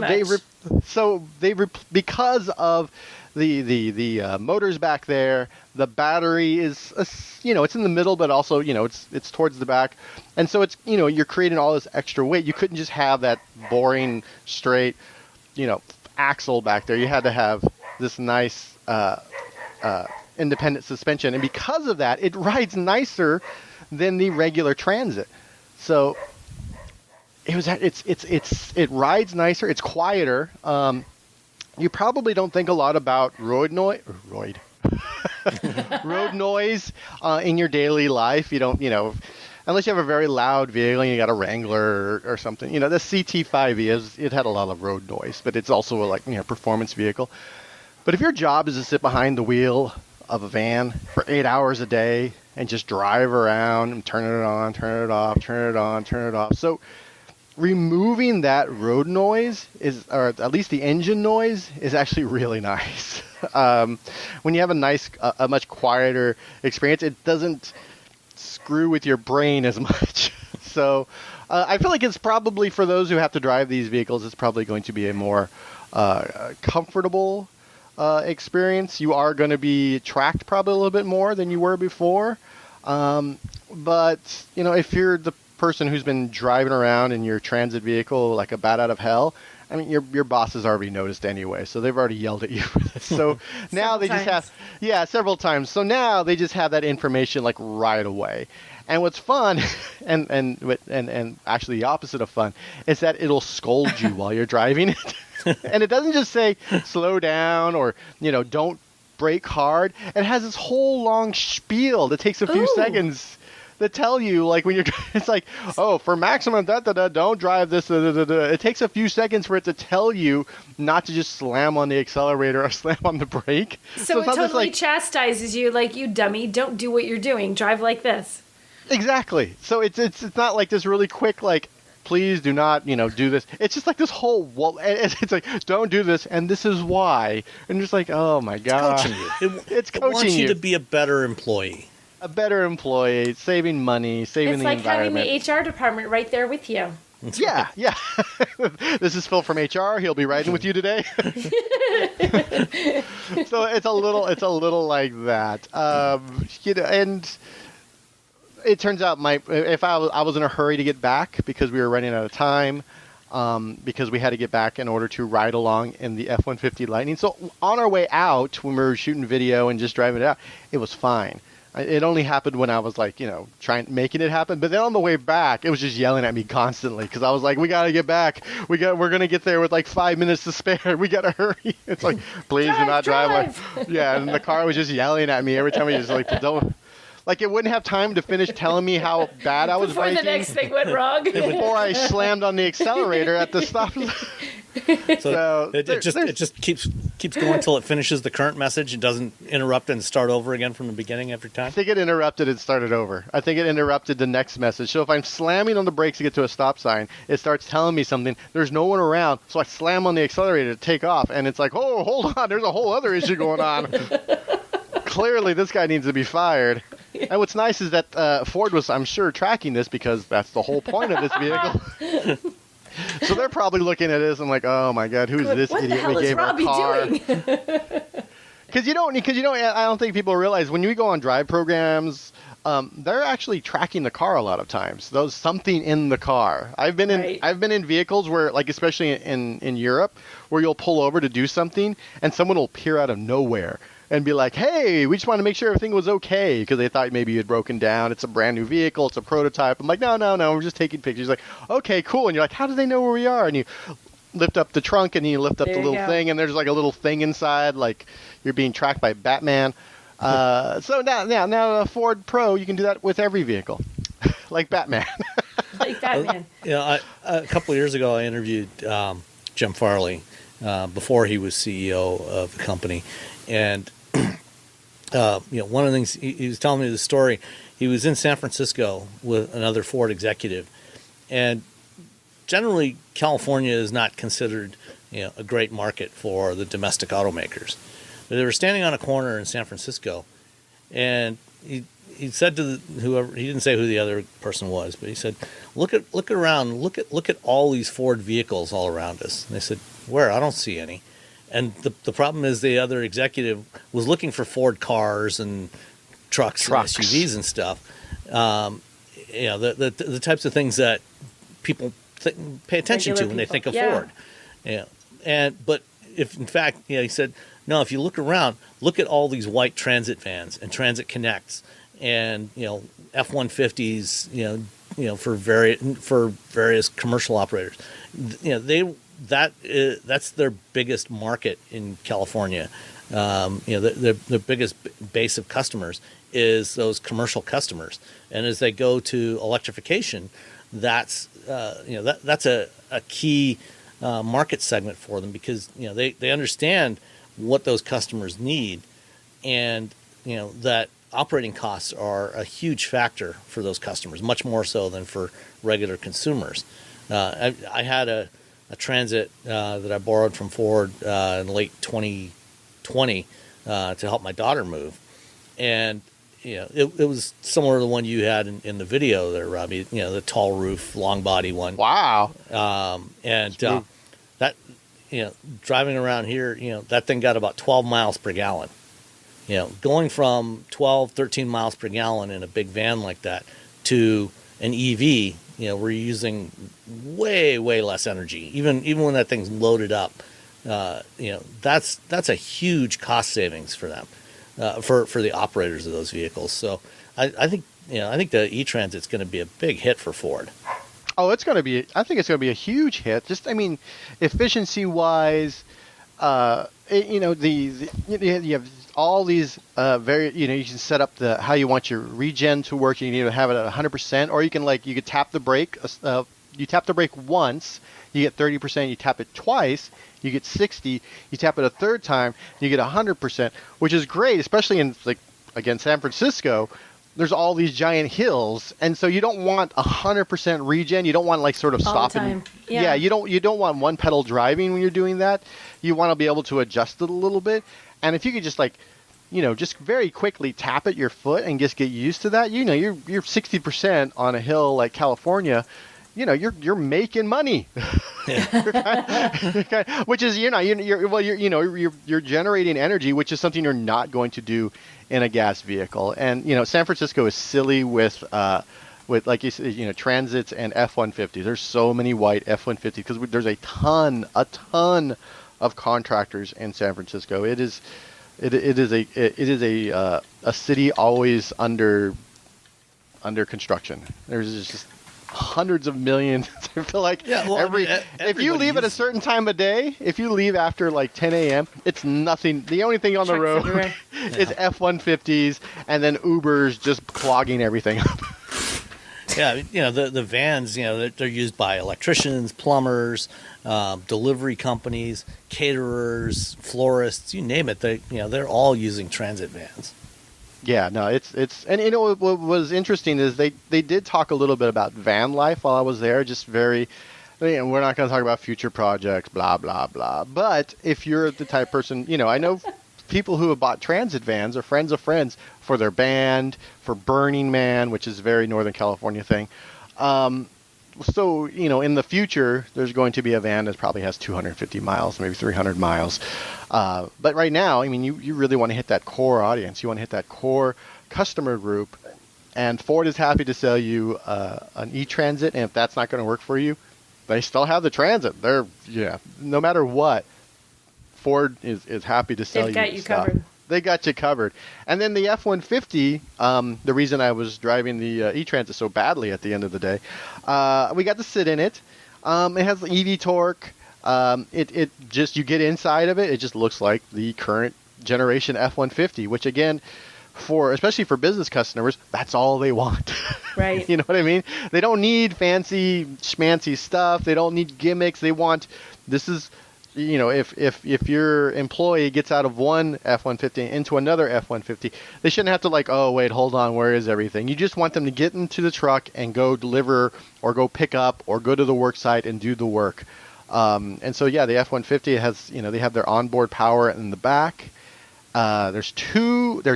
because of the motors back there, the battery is it's in the middle, but also it's towards the back, and so it's you're creating all this extra weight. You couldn't just have that boring straight axle back there. You had to have this nice independent suspension, and because of that, it rides nicer than the regular Transit. So it rides nicer. It's quieter. You probably don't think a lot about road noise in your daily life. You don't, unless you have a very loud vehicle and you got a Wrangler or something. The CT5E it had a lot of road noise, but it's also a performance vehicle. But if your job is to sit behind the wheel of a van for 8 hours a day and just drive around and turn it on, turn it off, turn it on, turn it off. So removing that road noise or at least the engine noise is actually really nice. When you have a much quieter experience, it doesn't screw with your brain as much. So I feel like it's probably for those who have to drive these vehicles, it's probably going to be a more comfortable experience. You are going to be tracked probably a little bit more than you were before. But if you're the person who's been driving around in your Transit vehicle like a bat out of hell, I mean, your boss has already noticed anyway, so they've already yelled at you for this. So now they just have, several times. So now they just have that information like right away. And what's fun, and actually the opposite of fun, is that it'll scold you while you're driving it. And it doesn't just say slow down or don't brake hard. It has this whole long spiel that takes a few seconds that tell you, like, when you're, it's like, oh, for maximum don't drive this. It takes a few seconds for it to tell you not to just slam on the accelerator or slam on the brake. So it totally chastises you, like, you dummy, don't do what you're doing. Drive like this. Exactly. So it's not like this really quick, like, please do not, do this. It's just like this whole wall. It's like, don't do this, and this is why. And just like, oh my god, it's coaching you. It's coaching it wants you to be a better employee. A better employee, saving money, saving the environment. It's like having the HR department right there with you. Yeah. This is Phil from HR. He'll be riding with you today. So it's a little like that. And it turns out I was in a hurry to get back because we were running out of time, because we had to get back in order to ride along in the F-150 Lightning. So on our way out, when we were shooting video and just driving it out, it was fine. It only happened when I was like, making it happen. But then on the way back, it was just yelling at me constantly because I was like, we got to get back. We're going to get there with like 5 minutes to spare. We got to hurry. It's like, please do not drive. Yeah, and the car was just yelling at me every time. He was like, don't. Like, it wouldn't have time to finish telling me how bad I was before braking. The next thing went wrong. Before I slammed on the accelerator at the stop. So it just keeps going until it finishes the current message. It doesn't interrupt and start over again from the beginning every time. I think it interrupted and started over. I think it interrupted the next message. So if I'm slamming on the brakes to get to a stop sign, it starts telling me something. There's no one around, so I slam on the accelerator to take off, and it's like, oh, hold on, there's a whole other issue going on. Clearly, this guy needs to be fired. And what's nice is that Ford was, I'm sure, tracking this because that's the whole point of this vehicle. So they're probably looking at this and like, oh my God, who's this idiot we gave our car? Because I don't think people realize when you go on drive programs, they're actually tracking the car a lot of times. There's something in the car. I've been in vehicles where, like, especially in Europe, where you'll pull over to do something and someone will appear out of nowhere and be like, hey, we just want to make sure everything was okay, because they thought maybe you had broken down. It's a brand new vehicle. It's a prototype. I'm like, no, we're just taking pictures. Like, okay, cool. And you're like, how do they know where we are? And you lift up the trunk and you lift up the little thing, and there's like a little thing inside, like you're being tracked by Batman. So now a Ford Pro, you can do that with every vehicle, like Batman. Like Batman. A couple of years ago, I interviewed Jim Farley before he was CEO of the company, and one of the things he was telling me the story. He was in San Francisco with another Ford executive, and generally California is not considered a great market for the domestic automakers. But they were standing on a corner in San Francisco, and he said to whoever, he didn't say who the other person was, but he said, look around, look at all these Ford vehicles all around us. And they said, where? I don't see any. And the problem is the other executive was looking for Ford cars and trucks. And SUVs and stuff. The types of things that people pay attention to when they think of Ford. But if in fact, he said, no, if you look around, look at all these white transit vans and Transit Connects and F-150s, for various commercial operators. That's their biggest market in California. The biggest base of customers is those commercial customers, and as they go to electrification, that's a key market segment for them, because they understand what those customers need, and that operating costs are a huge factor for those customers, much more so than for regular consumers. I had a Transit that I borrowed from Ford in late 2020 to help my daughter move, and it was similar to the one you had in the video there, Robbie. The tall roof, long body one. Wow. That driving around here, that thing got about 12 miles per gallon. Going from 12, 13 miles per gallon in a big van like that to an EV, we're using way less energy. Even when that thing's loaded up, that's a huge cost savings for them, for the operators of those vehicles. So I think the E-Transit's going to be a big hit for Ford. Oh, I think it's going to be a huge hit. Just, efficiency wise, you have all these you can set up how you want your regen to work. You can either have it at 100%, or you could tap the brake. You tap the brake once, you get 30%. You tap it twice, you get 60. You tap it a third time, you get 100%, which is great, especially in San Francisco. There's all these giant hills, and so you don't want 100% regen. You don't want sort of stopping. All the time. Yeah. You don't want one pedal driving when you're doing that. You want to be able to adjust it a little bit. And if you could just just very quickly tap at your foot and just get used to that, you're 60% on a hill like California. You're making money. Yeah. Which is you're generating energy, which is something you're not going to do in a gas vehicle. And San Francisco is silly with like you said, transits and F-150s. There's so many white F-150s because there's a ton of contractors in San Francisco. It is a city always under construction. There's just hundreds of millions. I feel like if you leave at a certain time of day, if you leave after 10 a.m., it's nothing. The only thing on the road is F-150s and then Ubers just clogging everything up. Yeah, the vans, they're used by electricians, plumbers, delivery companies, caterers, florists, you name it. They're all using transit vans. Yeah, no, it's and what was interesting is they did talk a little bit about van life while I was there. Just very, we're not going to talk about future projects, blah blah blah. But if you're the type of person, I know people who have bought transit vans or friends of friends for their band, for Burning Man, which is a very Northern California thing. So, in the future, there's going to be a van that probably has 250 miles, maybe 300 miles. But right now, you really want to hit that core audience. You want to hit that core customer group. And Ford is happy to sell you an e-Transit. And if that's not going to work for you, they still have the Transit. No matter what, Ford is happy to sell you They've got you stuff. covered. They got you covered. And then the F-150, the reason I was driving the e-Transit so badly at the end of the day, we got to sit in it. It has EV torque. It just, you get inside of it, it just looks like the current generation F-150, which again, especially for business customers, that's all they want. Right. You know what I mean? They don't need fancy schmancy stuff. They don't need gimmicks. This is, if your employee gets out of one F-150 into another F-150, they shouldn't have to oh, wait, hold on, where is everything? You just want them to get into the truck and go deliver or go pick up or go to the work site and do the work. And so, the F-150 has, they have their onboard power in the back. There's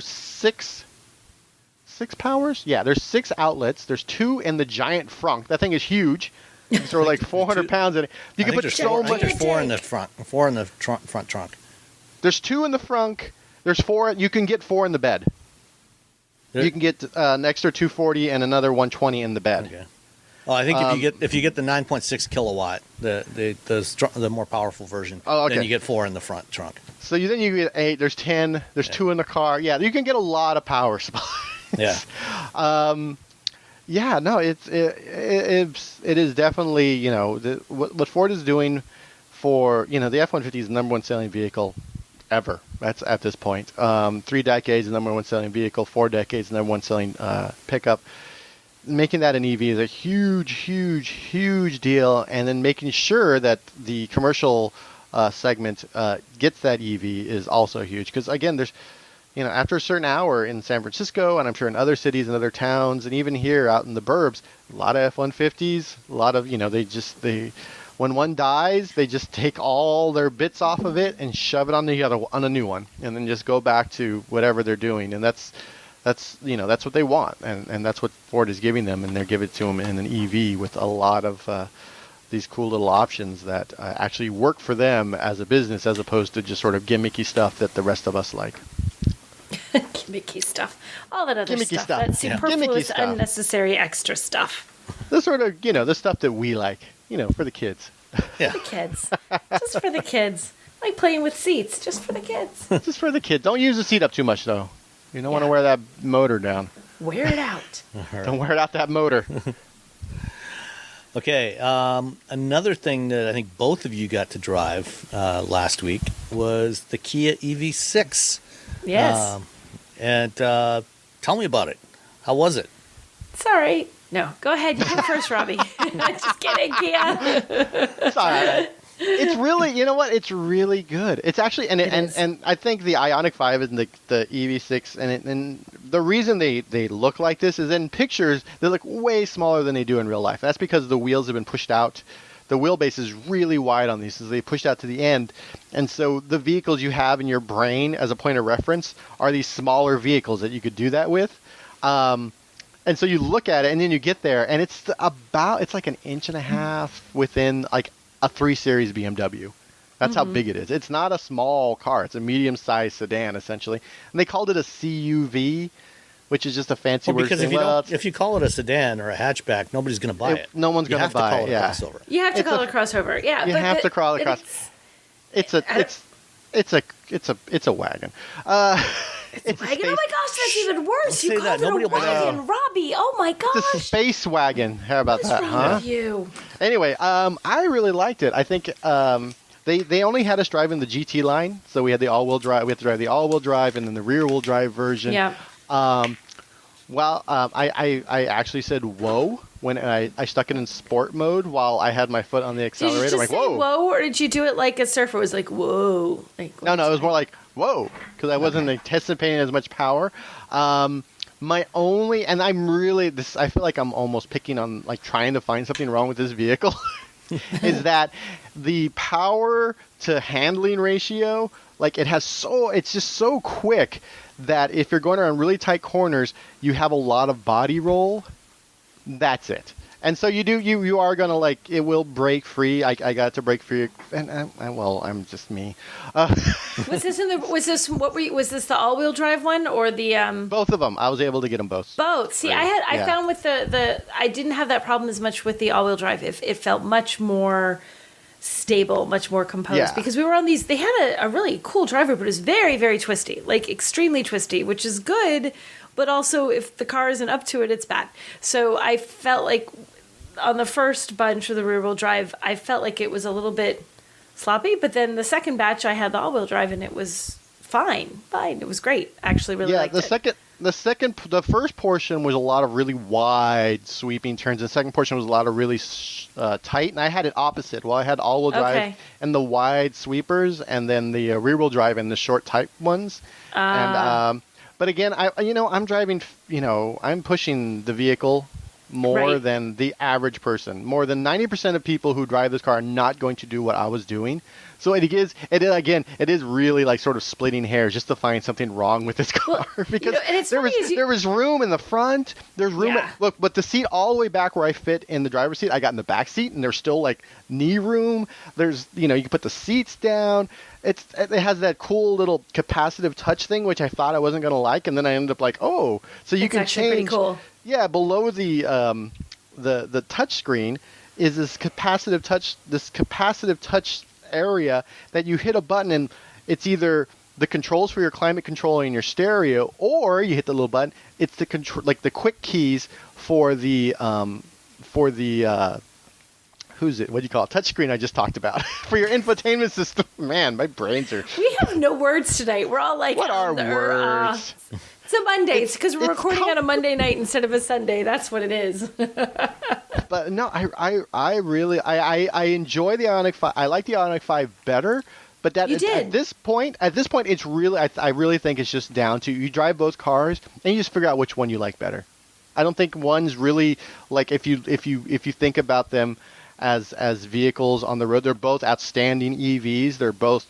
six powers. Yeah, there's 6 outlets. There's 2 in the giant frunk. That thing is huge. It's sort of 400 pounds in it. You can put so much. There's 4 in the front. 4 in the front trunk. There's 2 in the frunk. There's 4. You can get 4 in the bed. You can get an extra 240 and another 120 in the bed. Okay. Well, I think if you get the 9.6 kilowatt, the more powerful version, then you get 4 in the front trunk. So then you get 8. There's 10. There's 2 in the car. Yeah, you can get a lot of power supplies. Yeah. Yeah, no, it is definitely, what Ford is doing for, the F-150 is the number 1 selling vehicle ever. That's at this point. 3 decades, the number 1 selling vehicle. 4 decades, the number 1 selling pickup. Making that an EV is a huge, huge, huge deal. And then making sure that the commercial segment gets that EV is also huge. Because, again, there's, after a certain hour in San Francisco, and I'm sure in other cities and other towns, and even here out in the burbs, a lot of F-150s, a lot of, when one dies, they just take all their bits off of it and shove it on a new one, and then just go back to whatever they're doing. And that's what they want, and that's what Ford is giving them, and they're giving it to them in an EV with a lot of these cool little options that actually work for them as a business, as opposed to just sort of gimmicky stuff that the rest of us like. Gimmicky stuff. All that other gimmicky stuff. That superfluous, unnecessary extra stuff. The sort of, the stuff that we like, for the kids. Yeah. For the kids. Just for the kids. Like playing with seats, just for the kids. Just for the kids. Don't use the seat up too much, though. You don't want to wear that motor down. Wear it out. Don't wear it out, that motor. Okay. Another thing that I think both of you got to drive last week was the Kia EV6. Yes. And tell me about it. How was it? It's all right. No, go ahead. You go first, Robbie. Just kidding, Kia. It's all right. It's really, you know what? It's really good. It's actually, and I think the Ioniq 5 and the EV6, and the reason they look like this is in pictures they look way smaller than they do in real life. That's because the wheels have been pushed out. The wheelbase is really wide on these, so they pushed out to the end, and so the vehicles you have in your brain as a point of reference are these smaller vehicles that you could do that with. And so you look at it, and then you get there, and it's like an inch and a half within like a 3 Series BMW. That's how big it is. It's not a small car. It's a medium-sized sedan, essentially. And they called it a CUV, which is just a fancy word. Because if you call it a sedan or a hatchback, nobody's going to buy it. No one's going to buy it. You have to call it a crossover. You have to call it a crossover. Yeah, you have to call it a crossover. It's a wagon. It's a wagon. Oh my gosh, that's even worse. You called it a wagon, Robbie. Oh my gosh. It's a space wagon. How about that, huh? What's wrong with you? Anyway, I really liked it. I think they only had us driving the GT line, so we had the all-wheel drive. We had to drive the all-wheel drive and then the rear-wheel drive version. Yeah. I actually said whoa when I stuck it in sport mode while I had my foot on the accelerator. Did you just say whoa, or did you do it like a surfer? It was like whoa. No, it was more like whoa, because I wasn't anticipating as much power. My only, and I'm really I feel like I'm almost picking on like trying to find something wrong with this vehicle, is that the power to handling ratio, like it's just so quick that if you're going around really tight corners, you have a lot of body roll. That's it. And so you are going to like, it will break free. I got to break free. And I'm just me. Was this the all-wheel drive one or the, both of them. I was able to get them both. Both. See, I found with I didn't have that problem as much with the all-wheel drive. It felt much more stable, much more composed, because we were on these. They had a really cool driver, but it was very, very twisty, like extremely twisty, which is good, but also if the car isn't up to it, it's bad. So I felt like on the first bunch of the rear wheel drive, I felt like it was a little bit sloppy, but then the second batch I had the all wheel drive and it was fine. It was great. Actually, really liked it. The first portion was a lot of really wide sweeping turns. The second portion was a lot of really tight, and I had it opposite. Well, I had all-wheel drive and the wide sweepers, and then the rear-wheel drive and the short type ones. But again, I'm driving. I'm pushing the vehicle more than the average person. More than 90% of people who drive this car are not going to do what I was doing. So it is really like sort of splitting hairs just to find something wrong with this car, because there was room in the front. There's room. But the seat all the way back where I fit in the driver's seat, I got in the back seat, and there's still like knee room. There's you can put the seats down. It has that cool little capacitive touch thing, which I thought I wasn't gonna like, and then I ended up like, oh, so you can change. Pretty cool. Yeah, below the touch screen is this capacitive touch area that you hit a button, and it's either the controls for your climate control in your stereo, or you hit the little button. It's the control, like the quick keys for the what do you call it? Touchscreen I just talked about for your infotainment system. Man, my brains are. We have no words tonight. We're all like, what are words? It's a Monday. It's because we're recording on a Monday night instead of a Sunday. That's what it is. But no, I really enjoy the Ioniq 5. I like the Ioniq 5 better. But at this point, it's really, I really think it's just down to you drive both cars and you just figure out which one you like better. I don't think one's really like if you think about them as vehicles on the road, they're both outstanding EVs. They're both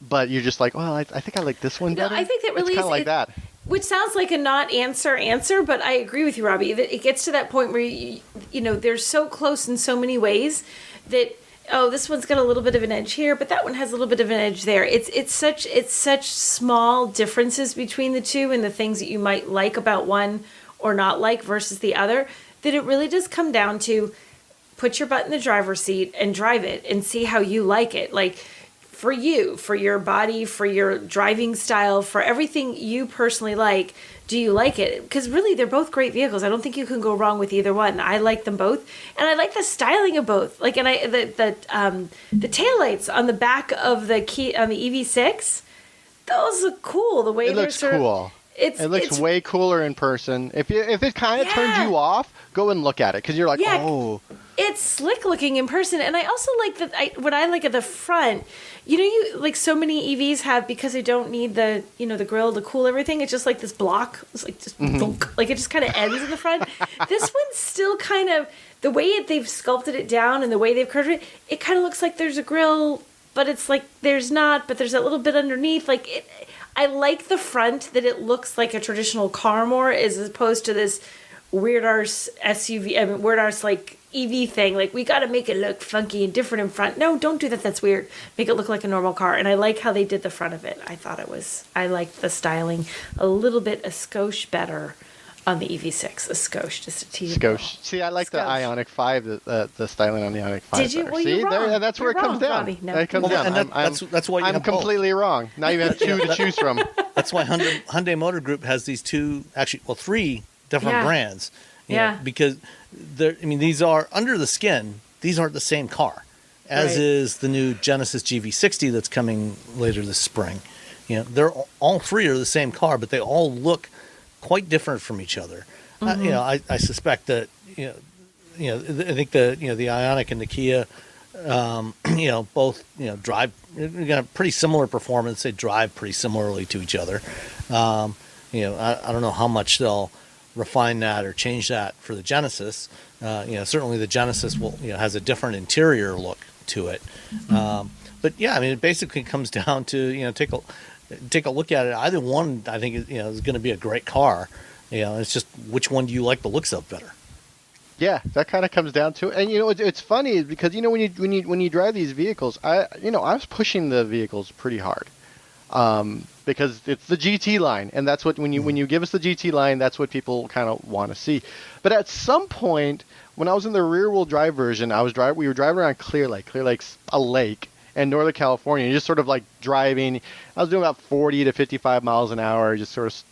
but you're just like, well, I think I like this one better. I think that really it's kind of like that. Which sounds like a not answer, but I agree with you, Robbie. It gets to that point where you they're so close in so many ways that this one's got a little bit of an edge here, but that one has a little bit of an edge there. It's such small differences between the two and the things that you might like about one or not like versus the other that it really does come down to put your butt in the driver's seat and drive it and see how you like it. Like for you, for your body, for your driving style, for everything you personally like, do you like it? Because really, they're both great vehicles. I don't think you can go wrong with either one. I like them both, and I like the styling of both. Like, and the taillights on the back of the EV6, those look cool. The way it looks cool. It looks way cooler in person. If it kind of turns you off, go and look at it because you're like, oh. It's slick looking in person, and I also like what I like at the front. You like so many EVs have, because they don't need the the grille to cool everything. It's just like this block. It's like just thunk, like it just kind of ends in the front. This one's still kind of the way they've sculpted it down and the way they've curved it. It kind of looks like there's a grille, but it's like there's not. But there's that little bit underneath. Like it. I like the front that it looks like a traditional car more, as opposed to this weird arse SUV. I mean, weird arse like EV thing. Like, we got to make it look funky and different in front. No, don't do that. That's weird. Make it look like a normal car. And I like how they did the front of it. I liked the styling a little bit a skosh better on the EV6. A skosh, just a tease. Skosh. See, I like the Ioniq 5, the styling on the Ioniq 5. Did you? Well, you're wrong. That's where it comes down. Robbie. No. That comes down. That's why I'm completely wrong. Now you have two to choose from. That's why Hyundai Motor Group has these three different brands. Because these are under the skin. These aren't the same car, as is the new Genesis GV60 that's coming later this spring. They're all three are the same car, but they all look quite different from each other. I suspect that I think the Ioniq and the Kia, both drive pretty similar performance. They drive pretty similarly to each other. I don't know how much they'll refine that or change that for the Genesis. Certainly the Genesis has a different interior look to it. But it basically comes down to take a look at it. Either one, I think, is going to be a great car. It's just which one do you like the looks of better. Yeah, that kind of comes down to it. And it's funny because when you drive these vehicles, I was pushing the vehicles pretty hard. Because it's the GT line, and that's what when you give us the GT line, that's what people kind of want to see. But at some point, when I was in the rear-wheel drive version, we were driving around Clear Lake. Clear Lake's a lake in Northern California. Just sort of like driving. I was doing about 40 to 55 miles an hour, just sort of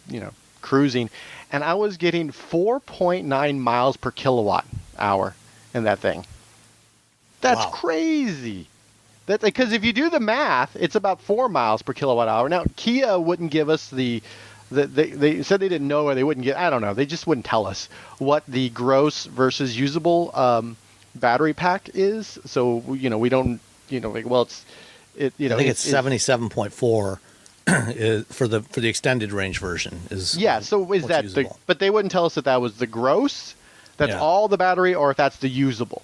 cruising, and I was getting 4.9 miles per kilowatt hour in that thing. That's crazy. Because if you do the math, it's about 4 miles per kilowatt hour. Now, Kia wouldn't give us they said they didn't know, or they wouldn't I don't know. They just wouldn't tell us what the gross versus usable battery pack is. So, we don't, I think it's 77.4 for the extended range version is. Yeah. So is that usable. But they wouldn't tell us that was the gross, that's all the battery, or if that's the usable.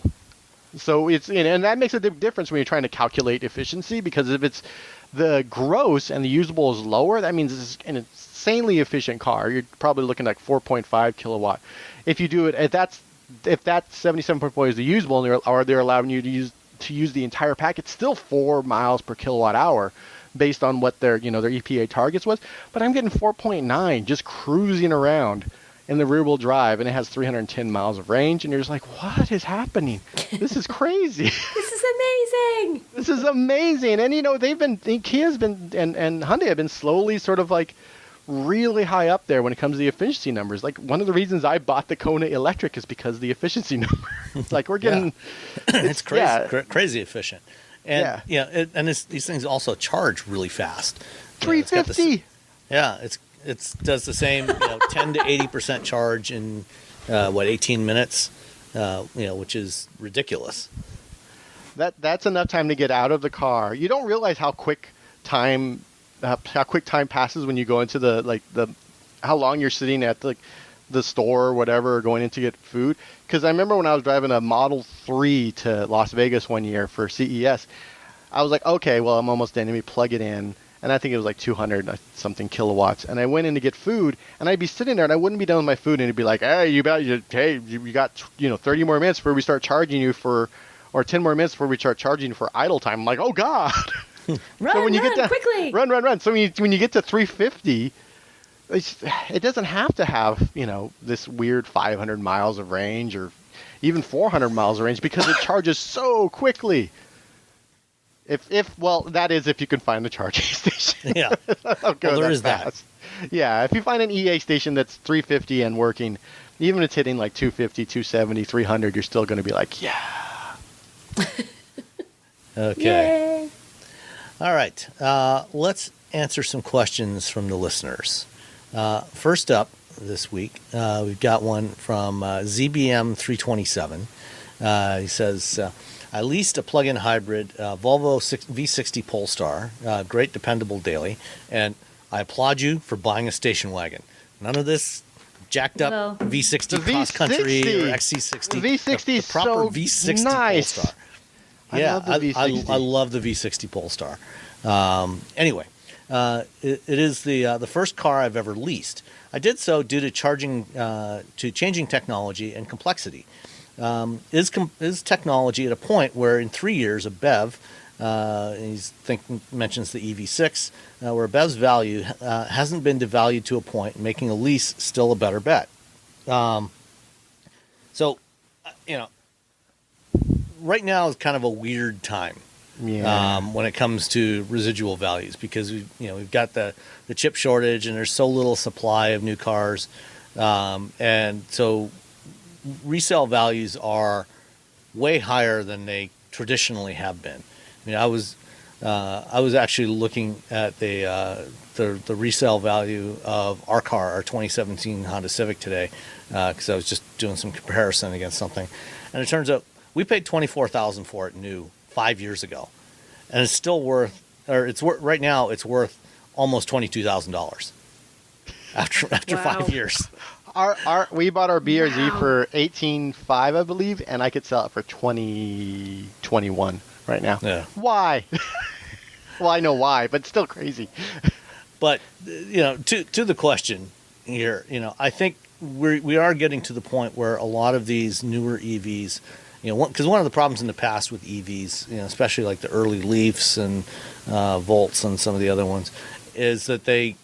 So it's and that makes a big difference when you're trying to calculate efficiency, because if it's the gross and the usable is lower, that means it's an insanely efficient car. You're probably looking like 4.5 kilowatt. If you do it, if that 77.4 is the usable, or they're allowing you to use the entire pack, it's still 4 miles per kilowatt hour, based on what their their EPA targets was. But I'm getting 4.9 just cruising around in the rear-wheel drive, and it has 310 miles of range, and you're just like, what is happening? This is crazy. This is amazing. This is amazing. And Kia's been and Hyundai have been slowly sort of like really high up there when it comes to the efficiency numbers. Like, one of the reasons I bought the Kona Electric is because of the efficiency number. Like, we're getting it's crazy, crazy efficient. And these things also charge really fast. 350. It does the same, 10 to 80% charge in 18 minutes, which is ridiculous. That's enough time to get out of the car. You don't realize how quick time passes when you go into how long you're sitting at the store or whatever, or going in to get food. Because I remember when I was driving a Model 3 to Las Vegas one year for CES, I was like, okay, well, I'm almost done. Let me plug it in. And I think it was like 200 something kilowatts. And I went in to get food, and I'd be sitting there, and I wouldn't be done with my food, and it'd be like, hey, you got 30 more minutes before we start charging you or 10 more minutes before we start charging you for idle time. I'm like, oh God. Quickly. Run. So when you get to 350, it doesn't have to have, this weird 500 miles of range or even 400 miles of range, because it charges so quickly. Well, that is if you can find a charging station. Yeah. There is that. Yeah, if you find an EA station that's 350 and working, even if it's hitting like 250, 270, 300, you're still going to be like, yeah. Okay. Yay. All right. Let's answer some questions from the listeners. First up this week, we've got one from ZBM327. He says, I leased a plug-in hybrid Volvo V60 Polestar, great dependable daily, and I applaud you for buying a station wagon. None of this jacked up V60 cross country or XC60. The V60 is proper so V60 nice. Polestar. I love the V60. I love the V60 Polestar. Anyway, it is the first car I've ever leased. I did so due to changing technology and complexity. Is technology at a point where in 3 years a BEV, mentions the EV6, where BEV's value hasn't been devalued to a point, making a lease still a better bet. Right now is kind of a weird time. Yeah. When it comes to residual values, because we've got the chip shortage and there's so little supply of new cars, and so resale values are way higher than they traditionally have been. I mean, I was actually looking at the resale value of our 2017 Honda Civic today, because I was just doing some comparison against something, and it turns out we paid $24,000 for it new 5 years ago, and it's still right now it's worth almost $22,000 after 5 years. We bought our BRZ for $18,500, I believe, and I could sell it for $20,21 right now. Yeah. Why? Well, I know why, but it's still crazy. But to the question here, I think we are getting to the point where a lot of these newer EVs, because one of the problems in the past with EVs, especially like the early Leafs and Volts and some of the other ones, is that they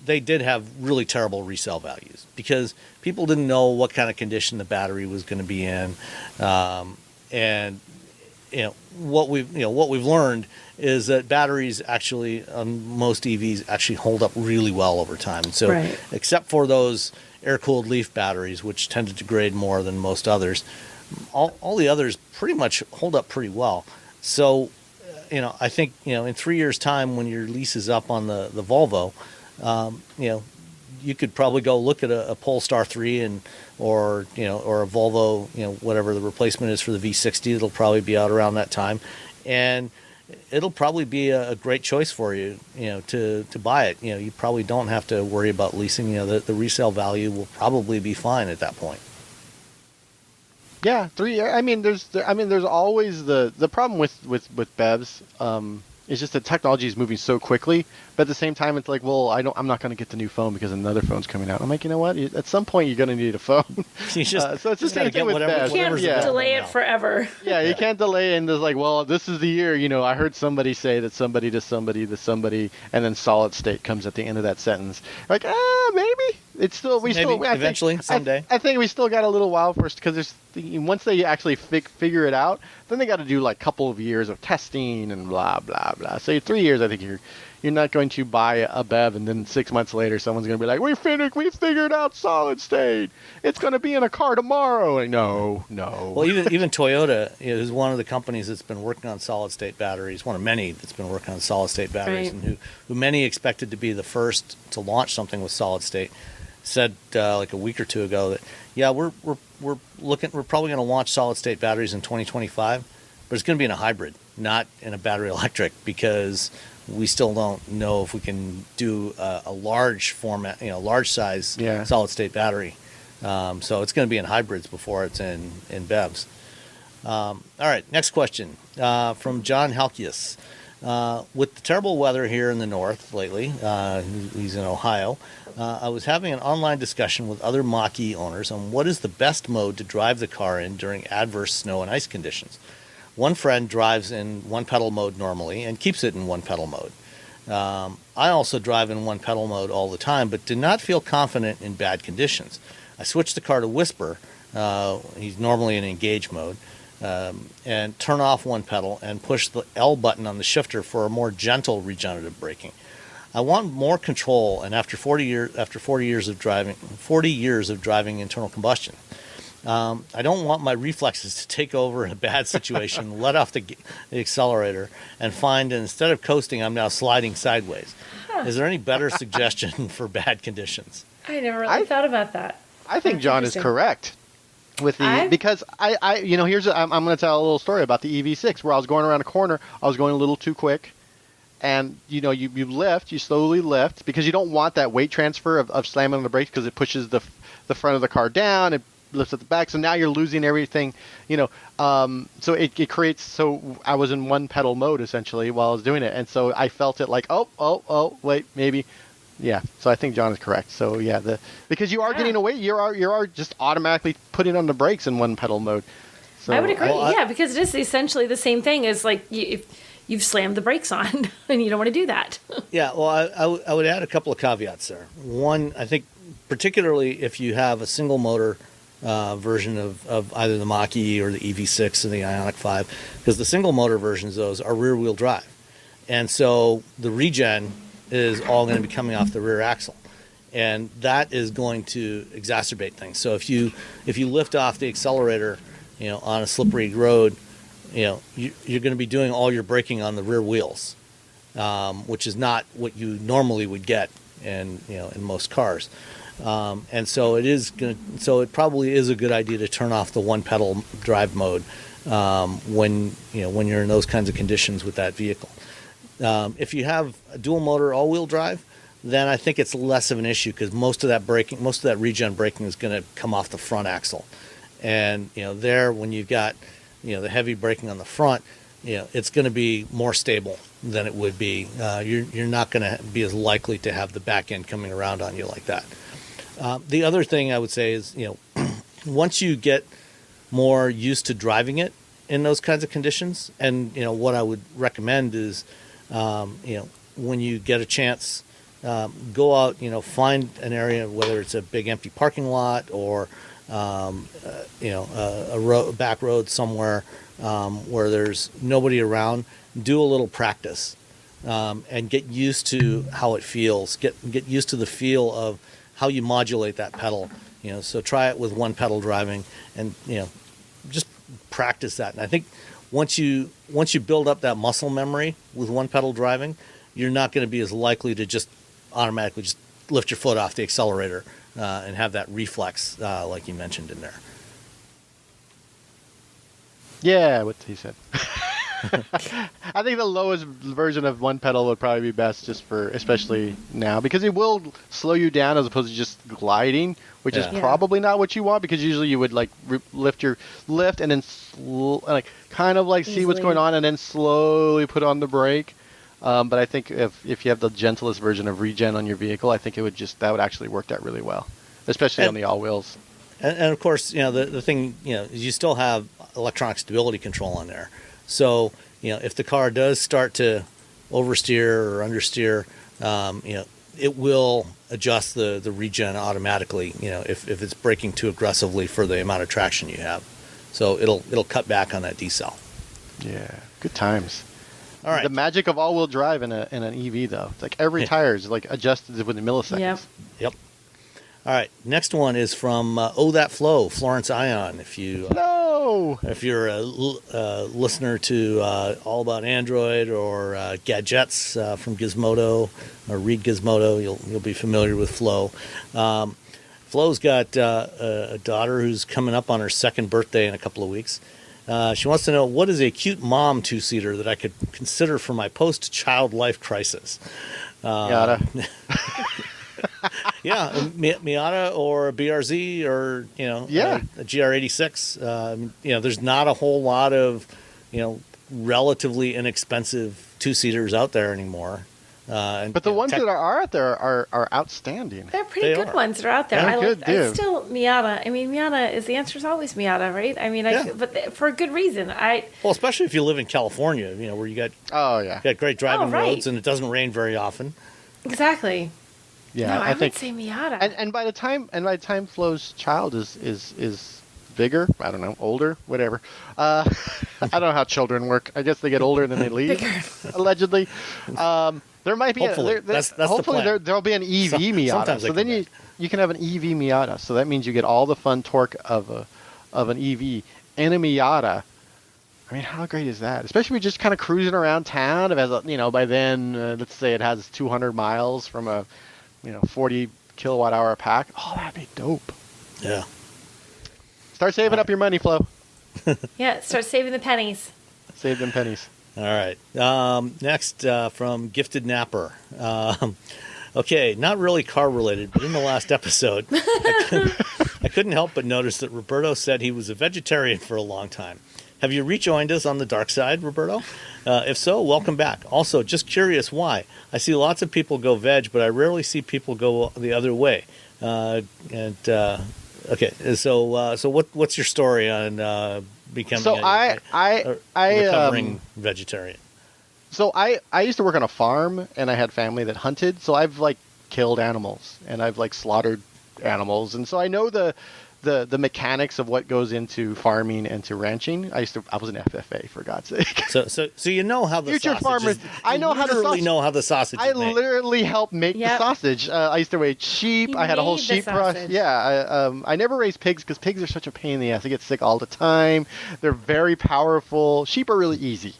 did have really terrible resale values because people didn't know what kind of condition the battery was going to be in, and what we've learned is that batteries actually on most EVs actually hold up really well over time. So right. Except for those air-cooled Leaf batteries, which tend to degrade more than most others, all the others pretty much hold up pretty well. So I think in 3 years' time when your lease is up on the Volvo, you could probably go look at a Polestar 3 or a Volvo, whatever the replacement is for the V60. It'll probably be out around that time, and it'll probably be a great choice for you, to buy it. You probably don't have to worry about leasing. The resale value will probably be fine at that point. Yeah, 3 years. There's always the problem with BEVs. It's just that technology is moving so quickly, but at the same time, it's like, well, I'm not going to get the new phone because another phone's coming out. I'm like, you know what? At some point, you're going to need a phone. You so it's the same thing with BEVs. You can't delay it forever. Yeah, you can't delay, and there's like, well, this is the year. I heard somebody say that somebody to somebody to somebody, and then solid state comes at the end of that sentence. Like, maybe it's still eventually someday. I think we still got a little while first because once they actually figure it out, then they got to do like a couple of years of testing and blah blah blah. So 3 years, I think you're not going to buy a BEV and then 6 months later someone's going to be like, we figured out solid state. It's going to be in a car tomorrow. Like, no. Well, even Toyota is one of the companies that's been working on solid state batteries. One of many that's been working on solid state batteries, right. And who many expected to be the first to launch something with solid state. Said like a week or two ago that we're probably going to launch solid state batteries in 2025, but it's going to be in a hybrid, not in a battery electric, because we still don't know if we can do a large format, large size solid state battery. So it's going to be in hybrids before it's in BEVs. All right, next question from John Halkias. With the terrible weather here in the north lately, he's in Ohio, I was having an online discussion with other Mach-E owners on what is the best mode to drive the car in during adverse snow and ice conditions. One friend drives in one-pedal mode normally and keeps it in one-pedal mode. I also drive in one-pedal mode all the time, but did not feel confident in bad conditions. I switched the car to Whisper. He's normally in engage mode. and turn off one pedal and push the L button on the shifter for a more gentle regenerative braking. I want more control, and after 40 years of driving internal combustion, I don't want my reflexes to take over in a bad situation, let off the accelerator, and find that instead of coasting, I'm now sliding sideways. Is there any better suggestion for bad conditions? I never really thought about that. I think John is correct with because I'm going to tell a little story about the EV6 where I was going around a corner. I was going a little too quick. And, you slowly lift because you don't want that weight transfer of slamming on the brakes because it pushes the front of the car down. It lifts at the back. So now you're losing everything, so it creates, so I was in one pedal mode essentially while I was doing it. And so I felt it like, wait, maybe. Yeah. So I think John is correct. So yeah, because you are getting away, you are just automatically putting on the brakes in one pedal mode. So I would agree. Because it is essentially the same thing as like if you've slammed the brakes on and you don't want to do that. Yeah, well, I would add a couple of caveats there. One, I think particularly if you have a single motor version of either the Mach-E or the EV6 or the Ioniq 5, because the single motor versions of those are rear wheel drive. And so the regen is all going to be coming off the rear axle. And that is going to exacerbate things. So if you lift off the accelerator, on a slippery road, you're going to be doing all your braking on the rear wheels, which is not what you normally would get in most cars. And so it probably is a good idea to turn off the one pedal drive mode when you're in those kinds of conditions with that vehicle. If you have a dual motor all wheel drive, then I think it's less of an issue because most of that regen braking is going to come off the front axle. And there when you've got the heavy braking on the front, it's going to be more stable than it would be. You're not going to be as likely to have the back end coming around on you like that. The other thing I would say is, once you get more used to driving it in those kinds of conditions, and what I would recommend is, when you get a chance, go out, find an area, whether it's a big empty parking lot or a back road somewhere where there's nobody around, do a little practice and get used to how it feels. Get used to the feel of how you modulate that pedal. So try it with one pedal driving and just practice that. And I think once you build up that muscle memory with one pedal driving, you're not going to be as likely to just automatically just lift your foot off the accelerator and have that reflex like you mentioned in there. Yeah, what he said. I think the lowest version of one pedal would probably be best just for, especially now, because it will slow you down as opposed to just gliding, which is probably not what you want, because usually you would like lift and then kind of like see what's going on and then slowly put on the brake. But I think if you have the gentlest version of regen on your vehicle, I think that would actually work out really well, especially on the all wheels. And of course, the thing, is you still have electronic stability control on there. So, if the car does start to oversteer or understeer, it will adjust the regen automatically, if it's braking too aggressively for the amount of traction you have. So it'll cut back on that decel. Yeah, good times. All right. The magic of all-wheel drive in an EV, though. It's like every tire is like adjusted within milliseconds. Yep. All right. Next one is from That Flow, Florence Ion. If you're a listener to All About Android or Gadgets from Gizmodo or Read Gizmodo, you'll be familiar with Flo. Flo's got a daughter who's coming up on her second birthday in a couple of weeks. She wants to know, what is a cute mom two-seater that I could consider for my post-child life crisis? Miata. Yeah, Miata or a BRZ or, a GR86. There's not a whole lot of, relatively inexpensive two-seaters out there anymore. But the ones that are out there are outstanding. They're pretty good ones that are out there. I still Miata. I mean, Miata the answer is always Miata, right? I mean, but for a good reason. Well, especially if you live in California, where you got great driving roads and it doesn't rain very often. Exactly. Yeah, I would say Miata. And by the time Flo's child is bigger. I don't know, older, whatever. I don't know how children work. I guess they get older and then they leave, allegedly. There might be hopefully. That's hopefully the plan. there'll be an EV Miata. Sometimes So then you can have an EV Miata. So that means you get all the fun torque of an EV and a Miata. I mean, how great is that? Especially if you're just kind of cruising around town. If it has by then, let's say it has 200 miles from a 40 kilowatt hour pack. Oh, that'd be dope. Yeah. Start saving up your money, Flo. Yeah, start saving the pennies. Save them pennies. All right. Next, from Gifted Napper. Okay, not really car related, but in the last episode, I couldn't help but notice that Roberto said he was a vegetarian for a long time. Have you rejoined us on the dark side, Roberto? If so, welcome back. Also, just curious why. I see lots of people go veg, but I rarely see people go the other way. Okay, so what's your story on becoming a recovering vegetarian? So I used to work on a farm, and I had family that hunted. So I've killed animals, and I've slaughtered animals, and so I know the mechanics of what goes into farming and to ranching. I was an FFA, for God's sake. So you know how the future sausage farmers. is, I know how the sausage. I is made. literally helped make the sausage. I used to raise sheep. I had a whole sheep process. Yeah. I never raised pigs because pigs are such a pain in the ass. I get sick all the time. They're very powerful. Sheep are really easy.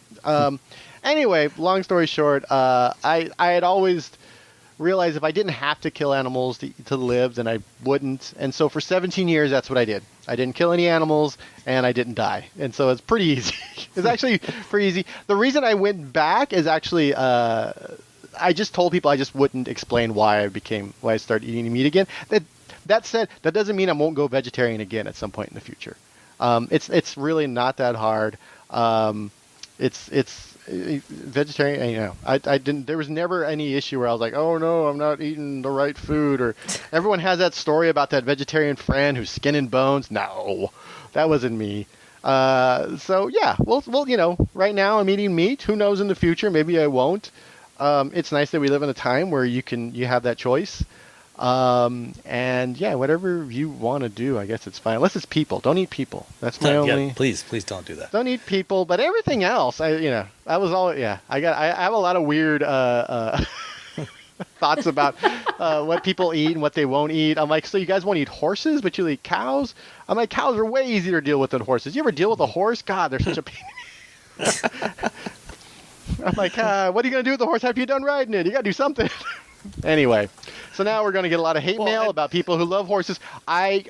Anyway, long story short, I had always realized if I didn't have to kill animals to live, then I wouldn't. And so for 17 years, that's what I did. I didn't kill any animals, and I didn't die. And so it's pretty easy. It's actually pretty easy. The reason I went back is actually I just told people I just wouldn't explain why I started eating meat again. That said, that doesn't mean I won't go vegetarian again at some point in the future. It's really not that hard. It's vegetarian. I didn't. There was never any issue where I was like, oh no, I'm not eating the right food. Or everyone has that story about that vegetarian friend who's skin and bones. No, that wasn't me. So yeah, well, right now I'm eating meat. Who knows in the future? Maybe I won't. It's nice that we live in a time where you have that choice. And yeah, whatever you want to do, I guess it's fine. Unless it's people. Don't eat people. That's my only. Yeah, please don't do that. Don't eat people, but everything else, I have a lot of weird thoughts about what people eat and what they won't eat. I'm like, so you guys won't eat horses, but you eat cows? I'm like, cows are way easier to deal with than horses. You ever deal with a horse? God, they're such a pain. I'm like, what are you gonna do with the horse after you're done riding it? You gotta do something. Anyway, so now we're going to get a lot of hate mail about people who love horses. One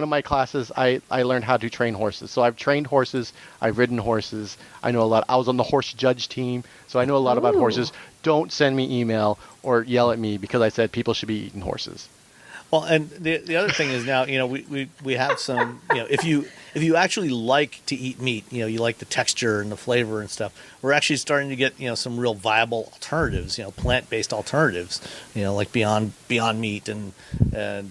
of my classes, I learned how to train horses. So I've trained horses. I've ridden horses. I know a lot. I was on the horse judge team, so I know a lot about horses. Don't send me email or yell at me because I said people should be eating horses. Well, and the other thing is now, we have some, if you actually like to eat meat, you like the texture and the flavor and stuff, we're actually starting to get, some real viable alternatives, plant-based alternatives, like Beyond Meat and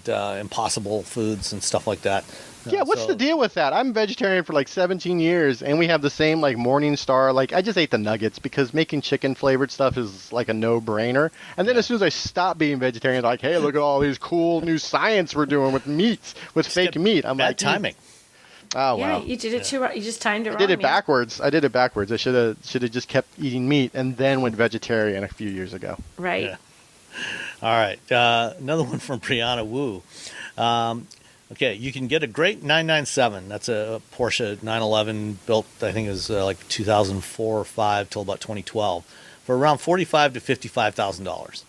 Impossible Foods and stuff like that. Yeah, what's the deal with that? I'm vegetarian for 17 years, and we have the same Morningstar. I just ate the nuggets because making chicken flavored stuff is a no-brainer. And then as soon as I stopped being vegetarian, hey, look at all these cool new science we're doing with meats, with fake meat. I'm bad timing. Oh, yeah, wow. you did it too wrong. You just timed it wrong. I did it backwards. I should have just kept eating meat and then went vegetarian a few years ago. Right. Yeah. All right. Another one from Brianna Wu. Okay, you can get a great 997. That's a Porsche 911 built, I think it was 2004 or 5 till about 2012, for around $45,000 to $55,000.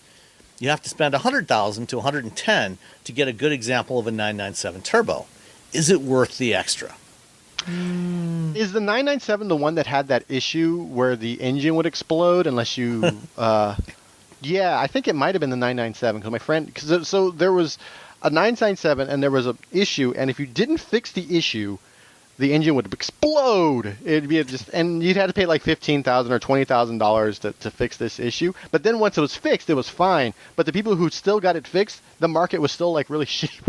You have to spend $100,000 to $110,000 to get a good example of a 997 turbo. Is it worth the extra? Is the 997 the one that had that issue where the engine would explode unless you? Yeah, I think it might have been the 997 because my friend. So there was a 997 and there was an issue, and if you didn't fix the issue, the engine would explode. It'd be and you'd have to pay $15,000 or $20,000 to fix this issue. But then once it was fixed, it was fine. But the people who still got it fixed, the market was still really shitty.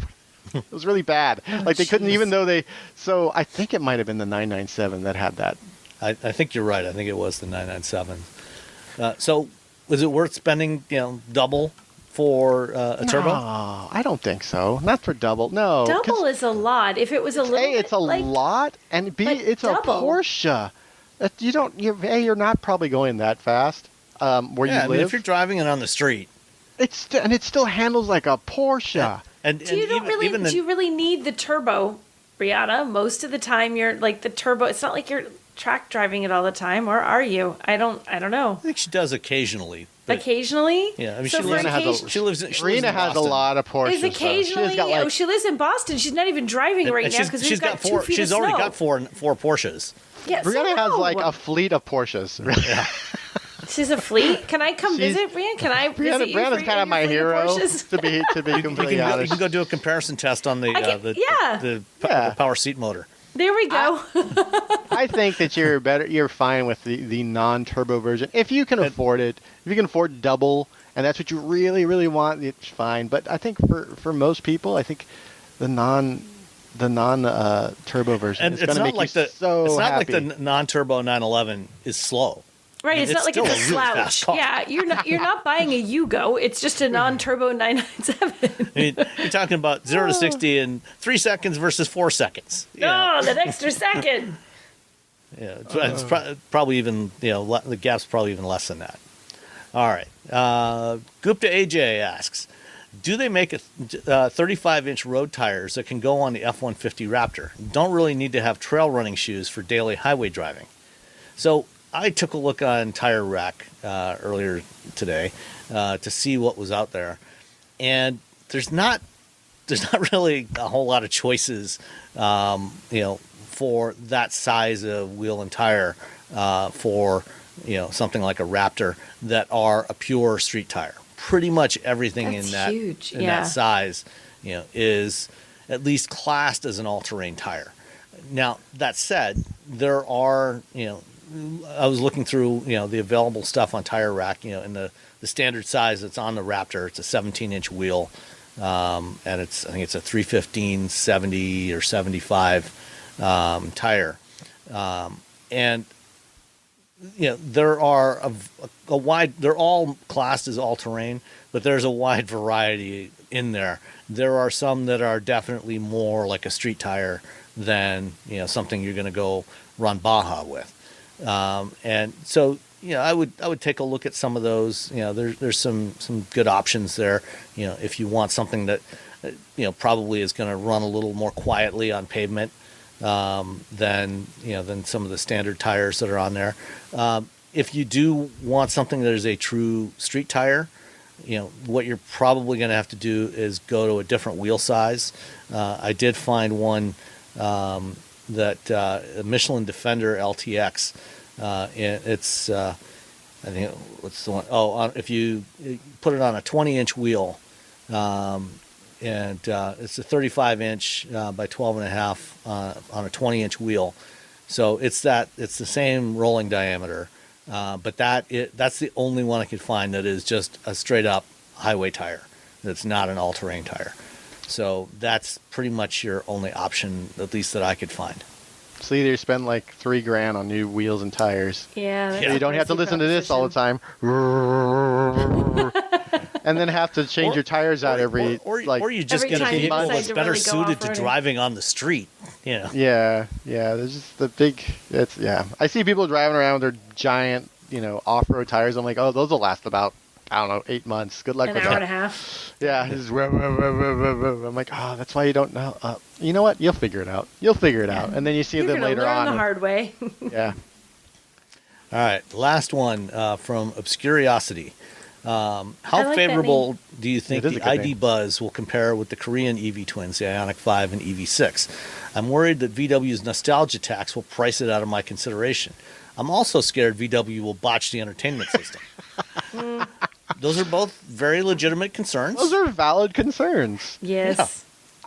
It was really bad. They couldn't, even though they. So I think it might have been the 997 that had that. I think you're right. I think it was the 997. So was it worth spending double for a turbo? No, I don't think so. Not for double. No. Double is a lot. If it was a little A, it's a like, lot, and B, it's double. a Porsche. You're not probably going that fast where you live. I mean, if you're driving it on the street. It still handles like a Porsche. Yeah. And do you really need the turbo, Brianna? Most of the time you're like the turbo. It's not like you're track driving it all the time, or are you? I don't know. I think she does occasionally. Occasionally? Yeah, I mean, so she lives in Rena has a lot of Porsches. Is occasionally? She lives in Boston. She's not even driving right now because we've got 2 feet She's of already snow. got four Porsches. Yeah, Brianna has like a fleet of Porsches. Yeah. She's a fleet. Can I come visit, Brianna? Can I visit you? Brianna's kind of my hero. To be completely honest, you can go do a comparison test on the power seat motor. There we go. I think that you're fine with the non-turbo version if you can afford it. If you can afford double, and that's what you really, really want, it's fine. But I think for most people, I think the non-turbo version is going to make you so It's not happy. like the non-turbo 911 is slow. Right, I mean, it's not like it's a really slouch. fast car. Yeah, you're not buying a Yugo. It's just a non-turbo 997. I mean, you're talking about 0 to 60 in 3 seconds versus 4 seconds. Oh, that extra second. Yeah, it's probably even the gap's probably even less than that. All right, Gupta AJ asks, do they make 35-inch road tires that can go on the F-150 Raptor? Don't really need to have trail running shoes for daily highway driving. So I took a look on Tire Rack earlier today to see what was out there, and there's not really a whole lot of choices, for that size of wheel and tire for something like a Raptor that are a pure street tire. Pretty much everything That's in that huge. that size, is at least classed as an all-terrain tire. Now that said, there are I was looking through, the available stuff on Tire Rack, in the standard size that's on the Raptor. It's a 17-inch wheel, and I think it's a 315, 70 or 75 tire. And, there are a wide, they're all classed as all-terrain, but there's a wide variety in there. There are some that are definitely more like a street tire than, something you're going to go run Baja with. And so, I would take a look at some of those. There's some good options there. If you want something that, probably is going to run a little more quietly on pavement, than some of the standard tires that are on there. If you do want something that is a true street tire, what you're probably going to have to do is go to a different wheel size. I did find one, that a Michelin Defender LTX, and it's I think what's the one? Oh, if you put it on a 20-inch wheel, and it's a 35-inch by 12.5 on a 20-inch wheel, so it's the same rolling diameter, but that's the only one I could find that is just a straight up highway tire. That's not an all-terrain tire. So that's pretty much your only option, at least that I could find. So either spend like $3,000 on new wheels and tires. Yeah. So you don't have to listen to this all the time. And then have to change your tires out or you just get a vehicle that's better suited to driving on the street. Yeah. There's just the big. I see people driving around with their giant, off-road tires. I'm like, oh, those will last about, I don't know, 8 months. Good luck with that. An hour and a half. Yeah. I'm like, oh, that's why you don't know. You know what? You'll figure it out. out. And then you see them later on. You're going to learn the hard way. Yeah. All right. Last one from Obscuriosity. How like favorable do you think the ID name. Buzz will compare with the Korean EV twins, the Ioniq 5 and EV6? I'm worried that VW's nostalgia tax will price it out of my consideration. I'm also scared VW will botch the entertainment system. Those are both very legitimate concerns. Those are valid concerns. Yes. Yeah.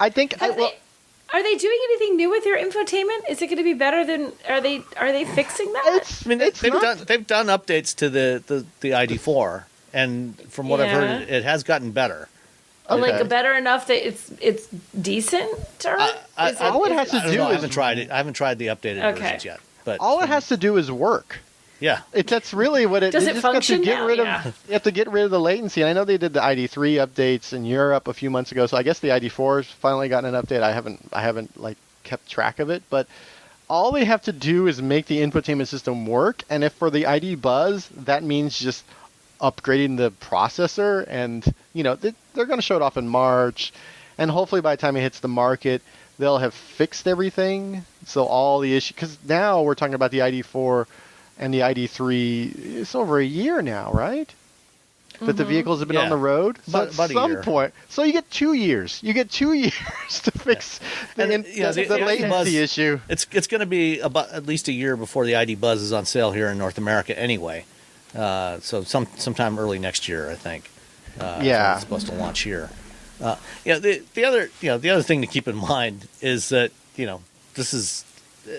I think. Are they doing anything new with their infotainment? Is it going to be better than? Are they fixing that? They've done updates to the ID4, and from what I've heard, it has gotten better. Okay. Like better enough that it's decent. All it has to do is I haven't tried it. I haven't tried the updated versions yet. But all it has to do is work. Yeah. That's really what it Does it just function got to get now? rid of. Yeah. You have to get rid of the latency. And I know they did the ID3 updates in Europe a few months ago, so I guess the ID4's finally gotten an update. I haven't like kept track of it, but all they have to do is make the infotainment system work. And if for the ID Buzz, that means just upgrading the processor, and they're going to show it off in March, and hopefully by the time it hits the market, they'll have fixed everything. So all the issues, because now we're talking about the ID4 and the ID3, it's over a year now, right? That the vehicles have been on the road. So about at some point, so you get 2 years. You get 2 years to fix the latency issue. It's going to be about at least a year before the ID Buzz is on sale here in North America anyway. So sometime early next year, I think. It's supposed to launch here. The other thing to keep in mind is that this is,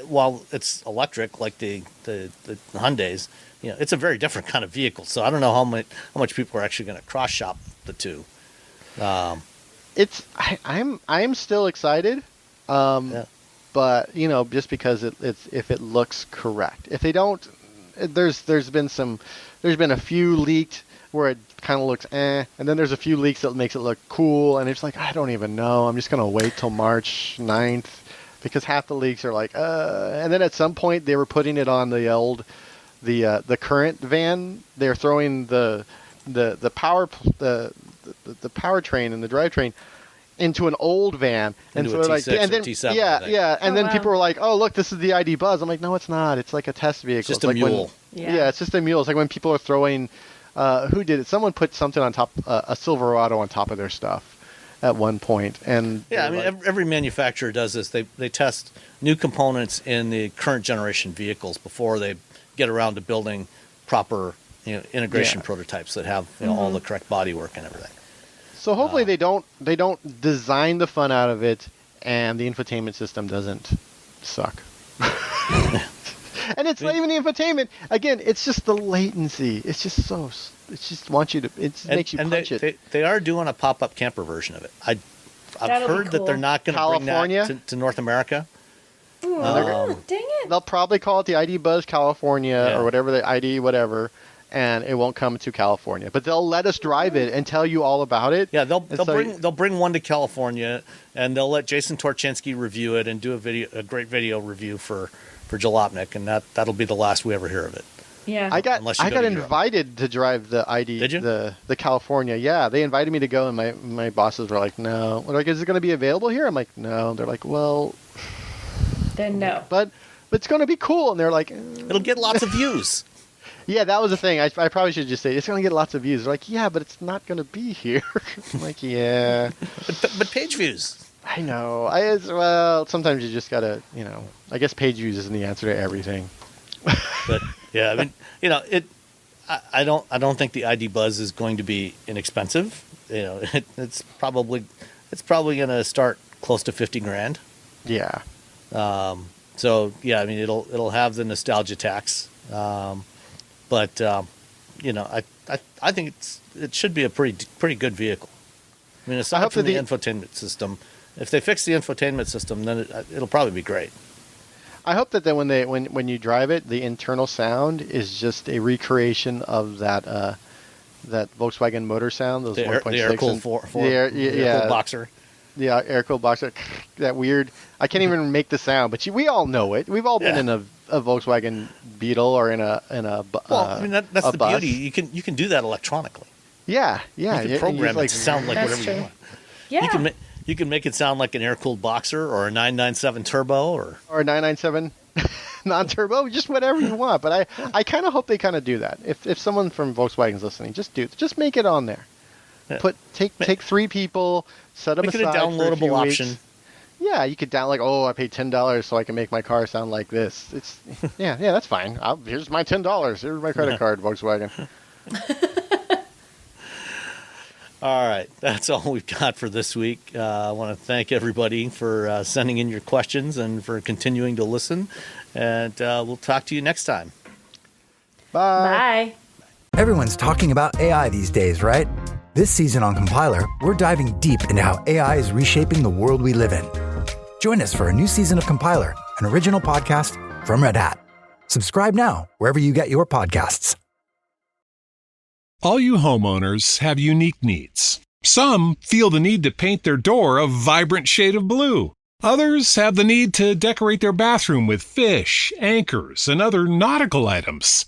while it's electric like the Hyundais, it's a very different kind of vehicle. So I don't know how much people are actually going to cross shop the two. I'm still excited, but just because if it looks correct. If they don't, there's been a few leaked where it kind of looks and then there's a few leaks that makes it look cool, and it's like, I don't even know. I'm just gonna wait till March 9th because half the leaks are like and then at some point they were putting it on the old the current van. They're throwing the powertrain and the drivetrain into an old van, and so like, and then T7, and then people were like, "Oh, look, this is the ID Buzz." I'm like, "No, it's not. It's like a test vehicle. It's just a mule." It's just a mule. It's like when people are throwing. Who did it? Someone put something on top, a Silverado on top of their stuff at one point, and every manufacturer does this. They test new components in the current generation vehicles before they get around to building proper integration prototypes that have all the correct bodywork and everything. So hopefully they don't design the fun out of it, and the infotainment system doesn't suck. And it's not even the infotainment. Again, it's just the latency. It's just wants you to. It makes you punch it. They are doing a pop-up camper version of it. I've heard that they're not going to bring that to North America. Ooh, dang it! They'll probably call it the ID Buzz California or whatever, the ID whatever, and it won't come to California. But they'll let us drive it and tell you all about it. Yeah, they'll bring one to California, and they'll let Jason Torchinsky review it and do a great video review for Jalopnik, and that'll be the last we ever hear of it. Yeah, I got invited to drive the ID. Did you? The California? Yeah, they invited me to go, and my bosses were like, "No." They're like, "Is it going to be available here?" I'm like, "No." They're like, "Well, then no." But it's going to be cool, and they're like, "It'll get lots of views." Yeah, that was the thing. I probably should just say it's going to get lots of views. They're like, "Yeah, but it's not going to be here." I'm like, "Yeah, but page views." I know. Sometimes you just gotta, I guess page views isn't the answer to everything. But yeah, I mean, I don't think the ID Buzz is going to be inexpensive. It's probably going to start close to $50,000. Yeah. So yeah, I mean, it'll have the nostalgia tax. But I think it should be a pretty good vehicle. I mean, aside from the infotainment system. If they fix the infotainment system, then it'll probably be great. I hope that then when you drive it, the internal sound is just a recreation of that Volkswagen motor sound. Those 1.6 the air-cooled air-cooled boxer. Yeah, air-cooled boxer. That weird. I can't even make the sound, but we all know it. We've all been in a Volkswagen Beetle or in a. Well, I mean that's the bus. beauty. You can do that electronically. Yeah. You can program it to sound like whatever you want. Yeah. You can make it sound like an air-cooled boxer or a 997 turbo or a 997 non-turbo, just whatever you want. But I kind of hope they kind of do that. If someone from Volkswagen's listening, just make it on there. Yeah. Take 3 people, set them aside. Make it a downloadable option. Yeah, you could I paid $10 so I can make my car sound like this. It's yeah, that's fine. Here's my $10. Here's my credit card, Volkswagen. All right, that's all we've got for this week. I want to thank everybody for sending in your questions and for continuing to listen. And we'll talk to you next time. Bye. Everyone's talking about AI these days, right? This season on Compiler, we're diving deep into how AI is reshaping the world we live in. Join us for a new season of Compiler, an original podcast from Red Hat. Subscribe now wherever you get your podcasts. All you homeowners have unique needs. Some feel the need to paint their door a vibrant shade of blue. Others have the need to decorate their bathroom with fish, anchors, and other nautical items.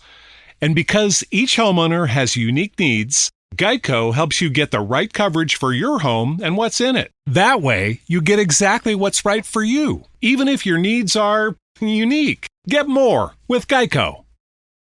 And because each homeowner has unique needs, Geico helps you get the right coverage for your home and what's in it. That way, you get exactly what's right for you, even if your needs are unique. Get more with Geico.